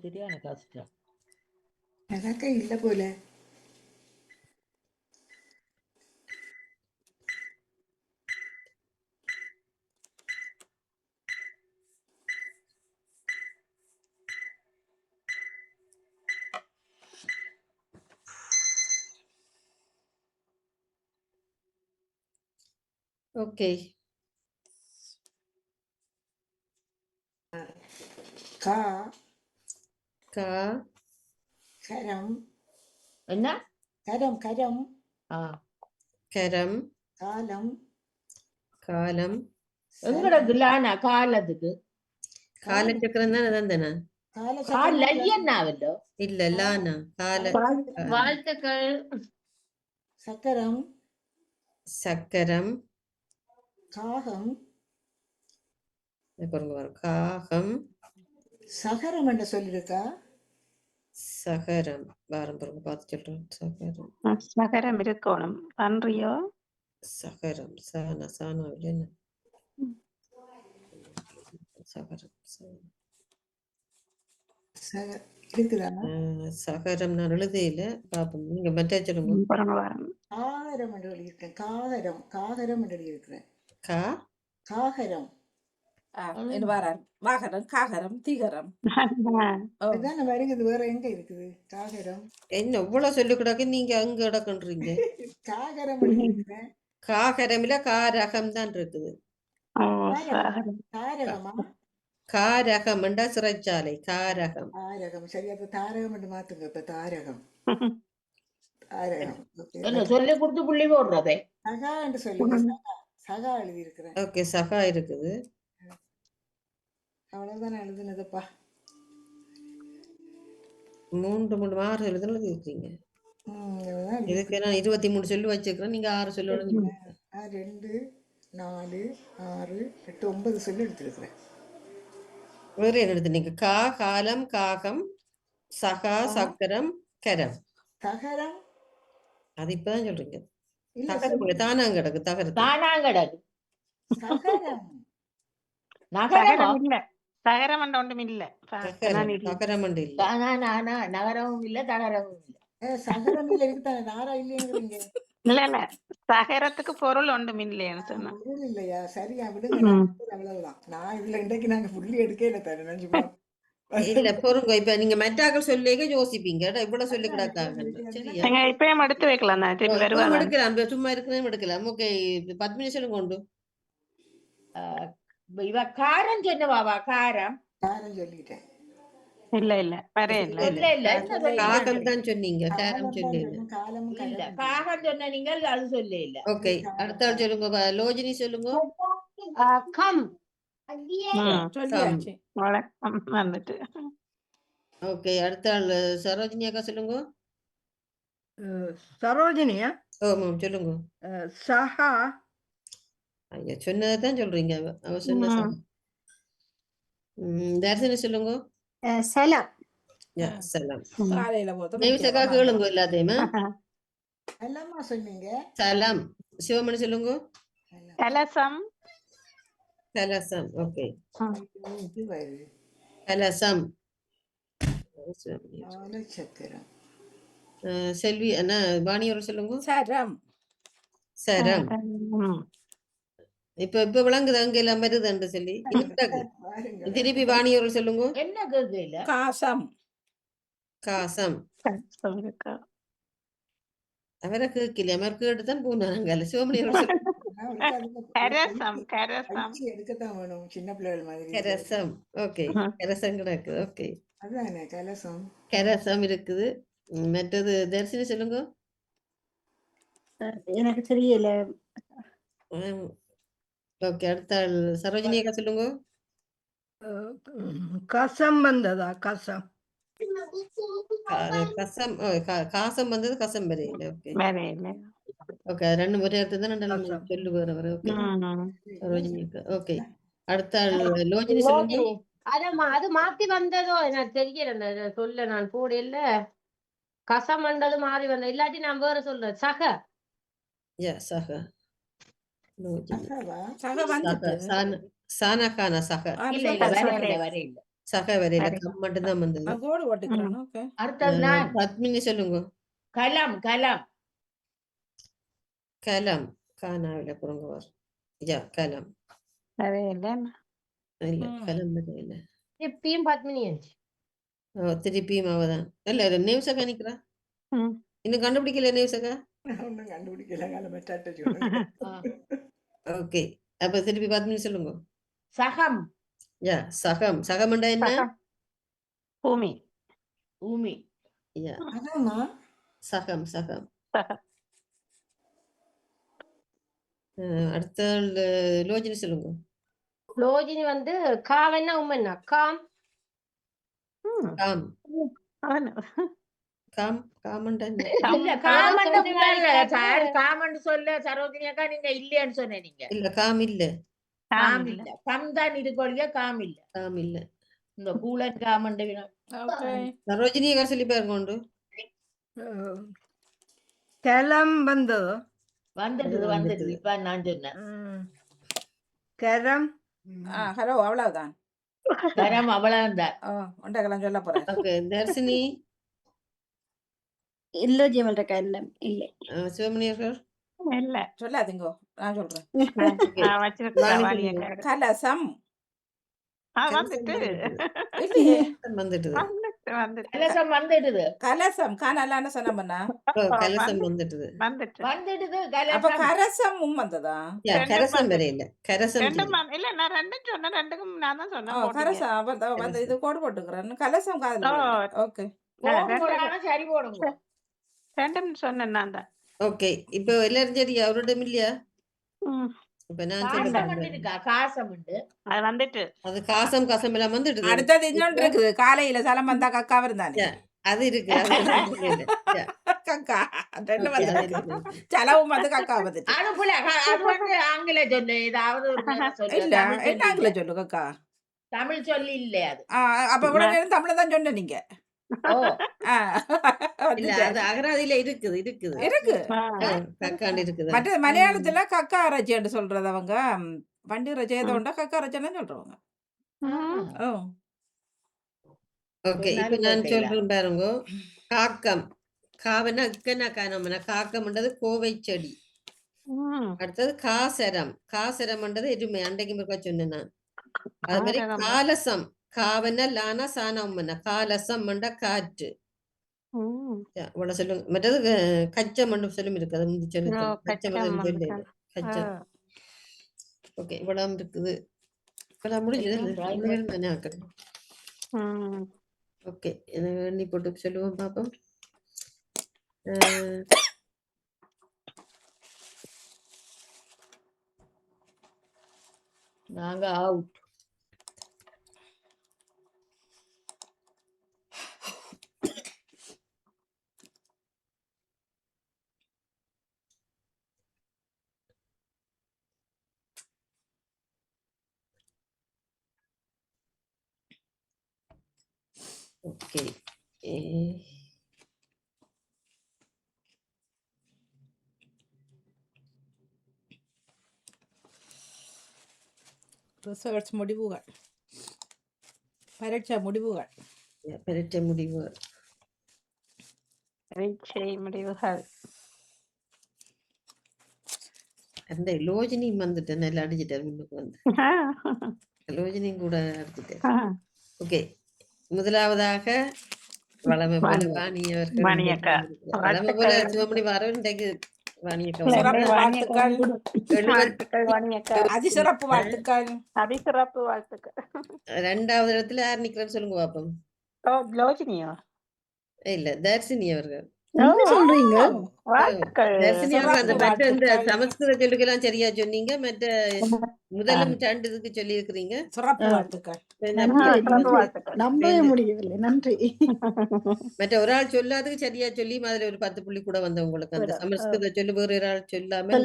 சரியான கஷ்டம். எனக்கு இல்ல போல. ஓகே. கா கா கரம். என்ன? கரம் கரம். கரம். காலம். காலம். எங்கடக்கு லானா காலத்துக்கு? காலச்சக்கரம் தான் அதான் தானே? காலையன்னாவല്ലോ. இல்ல லானா கால. வாழ்த்துக்கள். சக்கரம். சக்கரம். காகம். காகம். சகரம் என்று சொல்லிருக்கா? சகரம். வாரம் பிறகு பார்த்து சொல்றேன். சகரம். சகரம் இருக்கணும். பன்றியோ? சகரம். சானா சானா இல்லைன்னு. சகரம். சகரம் நான் எழுதையில பாப்போம். நீங்க மற்ற சொல்லுங்க. காகரம் என்று எழுதியிருக்கேன். காகரம். காகரம் என்று எழுதியிருக்கிறேன். காகரம். வாகனம் காகரம் தீகரம் வருகிறது. வேற எங்க இருக்குது காகரம்? என்ன இவ்வளவு சொல்லி கிடக்கு, நீங்க அங்க கிடக்குன்றீங்க. காகரம் காகரம் இல்ல காரகம் தான் இருக்குது. காரகமா? காரகம் என்றா சிறைச்சாலை. காரகம். காரகம். சரி, அப்ப தாரகம் என்று மாத்துங்க. இப்ப தாரகம். ஆயிரம். ஓகே. என்ன சொல்லி கொடுத்து புள்ளி போடுறதே. சகா என்று சொல்லுங்க. சகா சகா எழுதியிருக்கிறேன். ஓகே சகா இருக்குது. அவ்வளவுதான் எழுதுனதுப்பா. 3 6 எழுதுனது இருக்கீங்க. இவ்வளவுதான் இதுக்கு நான் 23 சொல்லி வச்சிருக்கிறேன். நீங்க 6 சொல்லி 2 4 6 8 9 சொல்லி எடுத்திருக்கிறேன். வேற என்ன எடுத்தீங்க? கா காலம் காகம் சகா சக்கரம் கரம். தகரம் அது இப்பதான் சொல்றீங்க. இல்ல தகரம் தானாங்க கிடக்கு தகரத்து. தானாங்கடகு சகரம் நகரமா சகரம் இல்ல. சகரம் என்ற ஒன்றும் இல்ல. தகரம் தகரம் இல்ல. நகரமும் இல்ல தகரமும் இல்ல. சகரம் இல்ல இருக்குதானே நாரா இல்லையங்கிறீங்க. இல்ல சகரத்துக்கு பொருள் ஒன்றும் இல்லைன்னு சொன்னா. பொருள் இல்லையா? சரியா விடுங்க. நான் அவ்வளவுதான். நான் இதுல இன்றைக்கு நாங்க புள்ளி எடுக்க இல்ல தரேன் நினைச்சுப்பா. இல்ல பொறுங்க. இப்ப நீங்க மெட்டாக்கள் சொல்லிக்க யோசிப்பீங்க. இவ்வளவு சொல்லி கிடக்காங்க. சரியா? நீங்க இப்பயும் எடுத்து வைக்கலாம் தான். திருப்பி வருவாங்க. எடுக்கலாம். சும்மா இருக்கிறதும் எடுக்கலாம். ஓகே 10 நிமிஷம் கொண்டு. இவ காரம் சொன்னவாவா காரம் காரம் சொல்லிட்டேன். இல்ல வரையில. இல்ல இல்ல என்ன சொன்னீங்க? காகம் தான் சொன்னீங்க. காரம் சொல்லி. காலமும் இல்ல காகம் சொன்ன நீங்கள் அது சொல்ல இல்ல. ஓகே அடுத்த ஆள் சொல்லுங்க. லோஜினி சொல்லுங்க. கம் சொல்லியாச்சு. வணக்கம் வந்துட்டு. ஓகே அடுத்த ஆள் சரோஜினி அக்கா சொல்லுங்க. சரோஜினியா? ஆமாம் சொல்லுங்க. சஹா ஐயா சொன்னதான் சொல்றீங்க. அவ சொன்ன தர்சனி சொல்லுங்க. சலாம். சலாம். காலையில போதும் நெய்விசக்கா கேளுங்க எல்லாத்தையுமே. எல்லாமா சொன்னீங்க. சலாம். சிவமணி சொல்லுங்க. கலசம். கலசம். ஓகே இது வருது. கலசம். சக்கரம். செல்வி என்ன வாணியோட சொல்லுங்க. சரம். சரம். இப்ப விளங்குது அங்க எல்லாம் வருதுன்னு சொல்லி திருப்பி வாணியோட சொல்லுங்க. என்ன கேட்கல? காசம். காசம். அவரை கேட்கல. அவர் கேட்டுதான் போனாங்க. சிவமணியோட சொல்லுங்க. எடுக்கத்தான் வேணும் சின்ன பிள்ளைகள் மாதிரி. கரசம். ஓகே கரசம் கிடக்குது. ஓகே அதானே கலசம். கரசம் இருக்குது. மற்றது தரிசனி சொல்லுங்க. எனக்கு தெரியல. ஓகே அடுத்த ஆள் சரோஜினி அக்கா சொல்லுங்க. கசம் வந்ததா? கசம் கசம். காசம் வந்தது கசம் வரையில. ஓகே ஓகே ரெண்டு ஒரே அர்த்தம் தான். சொல்லு வேற வர. ஓகே சரோஜினி அக்கா. ஓகே அடுத்த ஆள் லோஜினி சொல்லுங்க. அது மாத்தி வந்ததோ எனக்கு தெரியல. சொல்ல நான் போடல. கசம் வந்தது மாறி வந்தது. இல்லாட்டி நான் வேற சொல்றேன். சக. சக. சக வந்துட்டு. சானகானா சக. இல்ல இல்ல வரையில. சக வரையில கம் மட்டும் தான் வந்தது. நான் கோடு போட்டுக்கிறேன். ஓகே அடுத்தது நான் பத்மினி சொல்லுங்க. கலம் கலம் கலம். கானாவில புறங்க வர. கலம். இல்ல கலம் இல்ல. திருப்பியும் 10 மினிட். திருப்பியும் அவதான். இல்ல நேவ்சகா நிக்கிறா. இன்னும் கண்டுபிடிக்கல நேவ்சகா. ஒன்னும் கண்டுபிடிக்கல. ஓகே அப்ப திருப்பி 10 மினிட் சொல்லுங்க. சகம். சகம். சகம்ண்டா என்ன? பூமி. பூமி. சகம் சகம். அடுத்த லோஜினி சொல்லுங்க. லோஜினி வந்து காவன்னா உம்மன்னா காம். காம். காம் காமண்டா என்ன? இல்ல காமன்னு சொல்ல சரோஜினி அக்கா நீங்க இல்லையான்னு சொன்னீங்க. இல்ல காம் இல்ல. காம் இல்ல. கம் தான் இருக்கொழிய காம் இல்ல. காம் இல்ல. இந்த கூலன் காமண்டு. சரோஜினி அக்கா சொல்லி பாருங்க. உண்டு கலம் வந்ததோ? வந்துடுது இப்ப நான் சொன்னேன். கரம். ஹலோ அவ்வளவுதான். கரம் அவ்வளவுதான். ஒன்றகலாம் சொல்ல போறேன். ஓகே தர்ஷினி. இல்ல ஜெயமல் இல்ல இல்ல. சிவமணி அக்கா இல்ல சொல்லாதீங்கோ. நான் சொல்றேன். கலசம். வந்துட்டு கலசம் வந்துடுது. கலசம் காணலான்னு சொன்னோம்னா கலசம் வந்துடுது. வந்துடுது. அப்ப கரசமும் வந்ததா? கரசம் வேற இல்ல. கரசம் இல்ல நான் ரெண்டும் சொன்னேன். ரெண்டுக்கும் நான் தான் சொன்னேன். கரசம் வந்து இது கோடு போட்டுக்கிறேன். கலசம் காதுல. ஓகே சரி போடுங்க. ரெண்டும் சொன்னேன் நான் தான். ஓகே இப்போ எல்லாரும் சரியா அவரோட இல்லையா? ம். இப்ப நான் காசம் சொல்லுறேன் இருக்கா காசம் உண்டு. அது வந்துட்டு அது காசம் எல்லாம் வந்துடுது. அடுத்தது இன்னொன்று இருக்குது, காலையில சலம் வந்தா கக்கா வருந்தானே. அது இருக்கு அது நான் சொல்லல. கக்கா ரெண்டு Okay, அது வந்து இருக்கு. செலவும் வந்து கக்கா வந்துட்டு. அது போல அது வந்து ஆங்கில சொல்லு ஏதாவது ஒரு வேற சொல்லு. இல்ல தமிழ் சொல்லு என்னாங்கள இல்ல. சொல்லு கக்கா. தமிழ் சொல்லி இல்ல அது. அப்ப இவ்வளவு நேரம் தமிழ்ல தான் சொன்ன நீங்க. ஓ ஆ, இல்ல வந்துட்டு. அது அகராதியில இருக்குது இருக்குது. இருக்கு. கக்காண்டு இருக்குது. மற்ற மலையாளத்துல கக்கா இறைச்சின்னு சொல்றது அவங்க வண்டி இறைச்சி ஏதோ உண்டா கக்கா இறைச்சின்னு சொல்றவங்க. ஓ ஓகே இப்ப நான் சொல்றேன் பாருங்க. காக்கம் காவனா இக்கனா காணோம்னா காக்கம்ன்றது கோவை செடி. அடுத்தது காசரம் காசரம்ன்றது எருமை அண்டைக்கு முருக்கா சொன்னேன் நான். அது மாதிரி காலசம் காவன லானா சானம்னா காலசம் காற்று. இவ்வளவு சொல்லுங்க. மற்றது கச்சம் சொல்லும் இருக்கு. அது முந்தி சொல்லுங்க. கச்சம் சொல்லு கச்சம். ஓகே இவ்வளவு இருக்குது. இப்ப முடிஞ்சது தானே ஆக்கணும். ஓகே எண்ணி போட்டு சொல்லுவோம் பாப்போம். நாங்க அவுட். ஓகே ரிசர்ச் முடிவுகள், பரீட்சை முடிவுகள். பரீட்சை முடிவு பரீட்சை முடிவுகள். அந்த லோஜினி வந்துட்டு நல்லா அடிச்சிட்டாரு முன்னுக்கு வந்து. லோஜினியும் கூட அடிச்சிட்டாரு. ஓகே முதலாவதாக வளமை போல வாணி அவர்கள். வாணியக்கா. வளமை போல சிவமணி வாரம் இன்றைக்கு வாணியக்கா சிறப்பு வாழ்த்துக்கள். வாழ்த்துக்கள் வாணியக்கா. அதிசிறப்பு வாழ்த்துக்கள். அதிசிறப்பு வாழ்த்துக்கள். ரெண்டாவது இடத்துல யார் நிக்கிறேன்னு சொல்லுங்க பாப்போம். ஓ லோஜினியோ? இல்ல தர்சினி அவர்கள். என்ன சொல்றீங்க? வாழ்த்துக்கள். தர்சினி அவர்கள் அந்த மற்ற இந்த சமஸ்கிருத சொல்லுக்கெல்லாம் சரியா சொன்னீங்க. மற்ற முதலும் ரெண்டு இதுக்கு சொல்லி இருக்கிறீங்க. சிறப்பு வாழ்த்துக்கள். சிறப்பு வாழ்த்துக்கள். நம்பவே முடியவில்லை. நன்றி. மற்ற ஒரு ஆள் சொல்லாததுக்கு சரியா சொல்லி அதுல ஒரு 10 புள்ளி கூட வந்த உங்களுக்கு அந்த சமஸ்கிருத சொல்லு வேறு ஒரு ஆள் சொல்லாம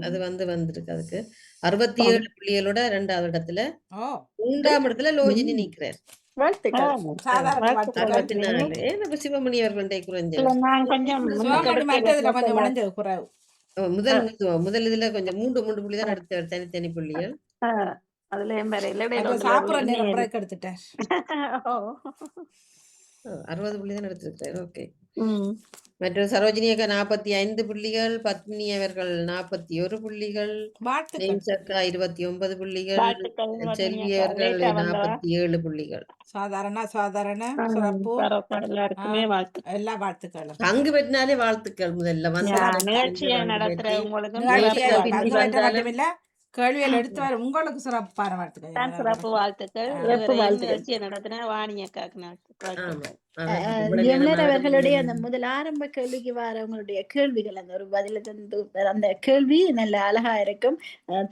அது வந்திருக்கு. அதுக்கு 67 புள்ளிகளோட இரண்டாவது இடத்துல. மூன்றாம் இடத்துல லோஜினி நிக்கிறார். வாழ்த்துக்கள். சாதாரண வாழ்த்துக்கள். 64. ஏன் சிவமணி அவர்களுடைய குறைஞ்ச நான் கொஞ்சம் சிவமணி மற்றதுல கொஞ்சம் உடைஞ்சது குறைவு. முதல் இதுல கொஞ்சம் 3 புள்ளி தான் எடுத்த தனித்தனி புள்ளிகள். அதுல என் பேர் இல்ல சாப்பிடுற நேரம் பிரேக் எடுத்துட்டேன். 60 புள்ளி தான் எடுத்திருக்காரு. ஓகே மற்ற சரோஜினி அக்கா 45 புள்ளிகள், பத்மினி அவர்கள் 41 புள்ளிகள், நெய்சக்கா 29 புள்ளிகள், செல்வி அவர்கள் 47 புள்ளிகள். சாதாரண சிறப்பு எல்லா வாழ்த்துக்களும். பங்கு பெற்றினாலே வாழ்த்துக்கள். முதல்ல மட்டுமில்ல கேள்வியில் எடுத்து வர உங்களுக்கு சிறப்பான வாழ்த்துக்கள். சிறப்பு வாழ்த்துக்கள். நடத்தின வாணியக்காக்கு அவர்களுடைய அந்த முதல் ஆரம்ப கேள்விக்கு வரவங்களுடைய கேள்விகள் அந்த ஒரு பதில தந்து அந்த கேள்வி நல்ல அழகா இருக்கும்.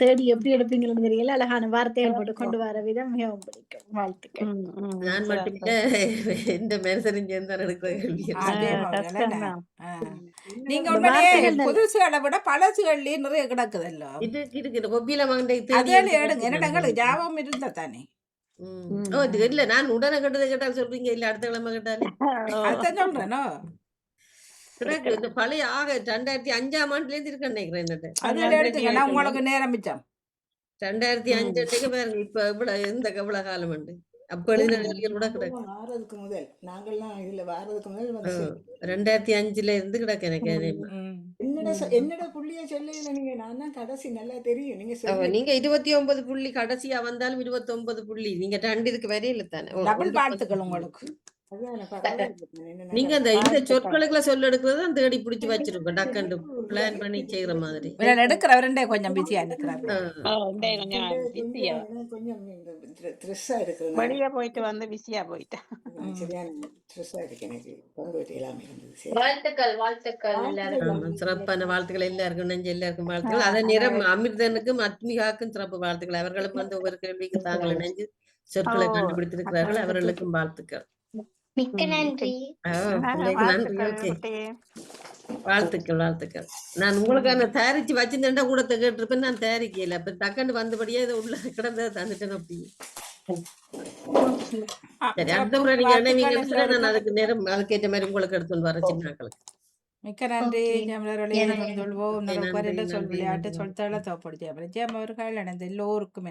தேடி எப்படி எடுப்பீங்கன்னு தெரியல. அழகான வார்த்தைகள் போட்டு கொண்டு வர விதம் மிகவும் பிடிக்கும். வாழ்த்துக்கள். நான் மட்டும் எந்த மேசரிஞ்சு எடுக்கிற கேள்வி. நீங்க உண்மையிலேயே புதுசுகளை விட பழசுகள்லயே நிறைய கிடக்குதல்ல. இது இருக்குது கொப்பியில வாங்க எடுங்க. என்னடா எங்களுக்கு ஜாபம் இருந்தா தானே. இல்ல நான் உடனே கேட்டதை கேட்டா சொல்றீங்க. இல்ல அடுத்த கிழமை கேட்டாலே அதான் சொல்றேனோ. இந்த பழைய 2005ஆம் ஆண்டுல இருந்து இருக்கு நினைக்கிறேன். அதுல எடுத்துக்கணும் உங்களுக்கு நேரம் மிச்சம். 2005 பாருங்க. இப்ப எவ்வளவு காலம் உண்டு. அப்ப வாரதுக்கு முதல் நாங்கெல்லாம் இதுல வாரதுக்கு முதல் 2005ல இருந்து கிடக்கு எனக்கு. என்னோட புள்ளிய சொல்லல நீங்க. நான் தான் கடைசி நல்லா தெரியும். நீங்க 29 புள்ளி கடைசியா வந்தாலும் 29 புள்ளி. நீங்க 2 இதுக்கு வரையில தானே. டபுள் வாழ்த்துக்கள் உங்களுக்கு. நீங்க இந்த சொற்களுக்குள்ள சொல்ல எடுக்கிறது அந்த தேடி பிடிச்சு வச்சிருக்கோம். டக்குன்னு பிளான் பண்ணி செய்யற மாதிரி. எடுக்கிறவரே கொஞ்சம் பிஸியா இருக்கிறாரு. வெளியே போயிட்டு வந்து பிஸியா போயிட்டேன். சரியான ஸ்ட்ரெஸ்ஸாக இருக்கு எனக்கு பங்கு பெற்று எல்லாமே இருந்தது சரி வாழ்த்துக்கள் வாழ்த்துக்கள் எல்லாருக்கும். ஆமா, சிறப்பான வாழ்த்துக்கள் எல்லாருக்கும், நெஞ்சு எல்லாருக்கும் வாழ்த்துக்கள். அதே நேரம் அமிர்தனுக்கும் அத்மிகாக்கும் சிறப்பு வாழ்த்துக்கள். அவர்களும் வந்து ஒவ்வொரு கேள்விக்கு தாங்கள் இணைஞ்சு சொற்களை கண்டுபிடித்திருக்கிறார்கள். அவர்களுக்கும் வாழ்த்துக்கள். மிக்க நன்றி. பிள்ளைக்கு நன்றி. ஓகே, குட்டியே. வாழ்த்துக்கள் வாழ்த்துக்கள். நான் உங்களுக்கான தயாரிச்சு வச்சிருந்தேன்டா கூட கேட்டிருப்பேன். நான் தயாரிக்கல, அப்ப டக்குன்னு வந்தபடியே இதை உள்ள கிடந்ததை தந்துட்டேன். அப்படி சரி, அடுத்த முறை நீங்க இணைவீங்க. நான் அதுக்கு நேரம் அதுக்கேற்ற மாதிரி உங்களுக்கு எடுத்துன்னு வரேன் சின்னாக்களுக்கு. மிக்க நன்றி. Okay. ஞாபகம் நன்றி. சொல்வோம். நன்றி, குறைந்த சொல் நன்றி, விளையாட்டு நன்றி. சொல் தளத்தை படிச்சு ஜெயம் அவர்கள் இணைந்த எல்லோருக்கும்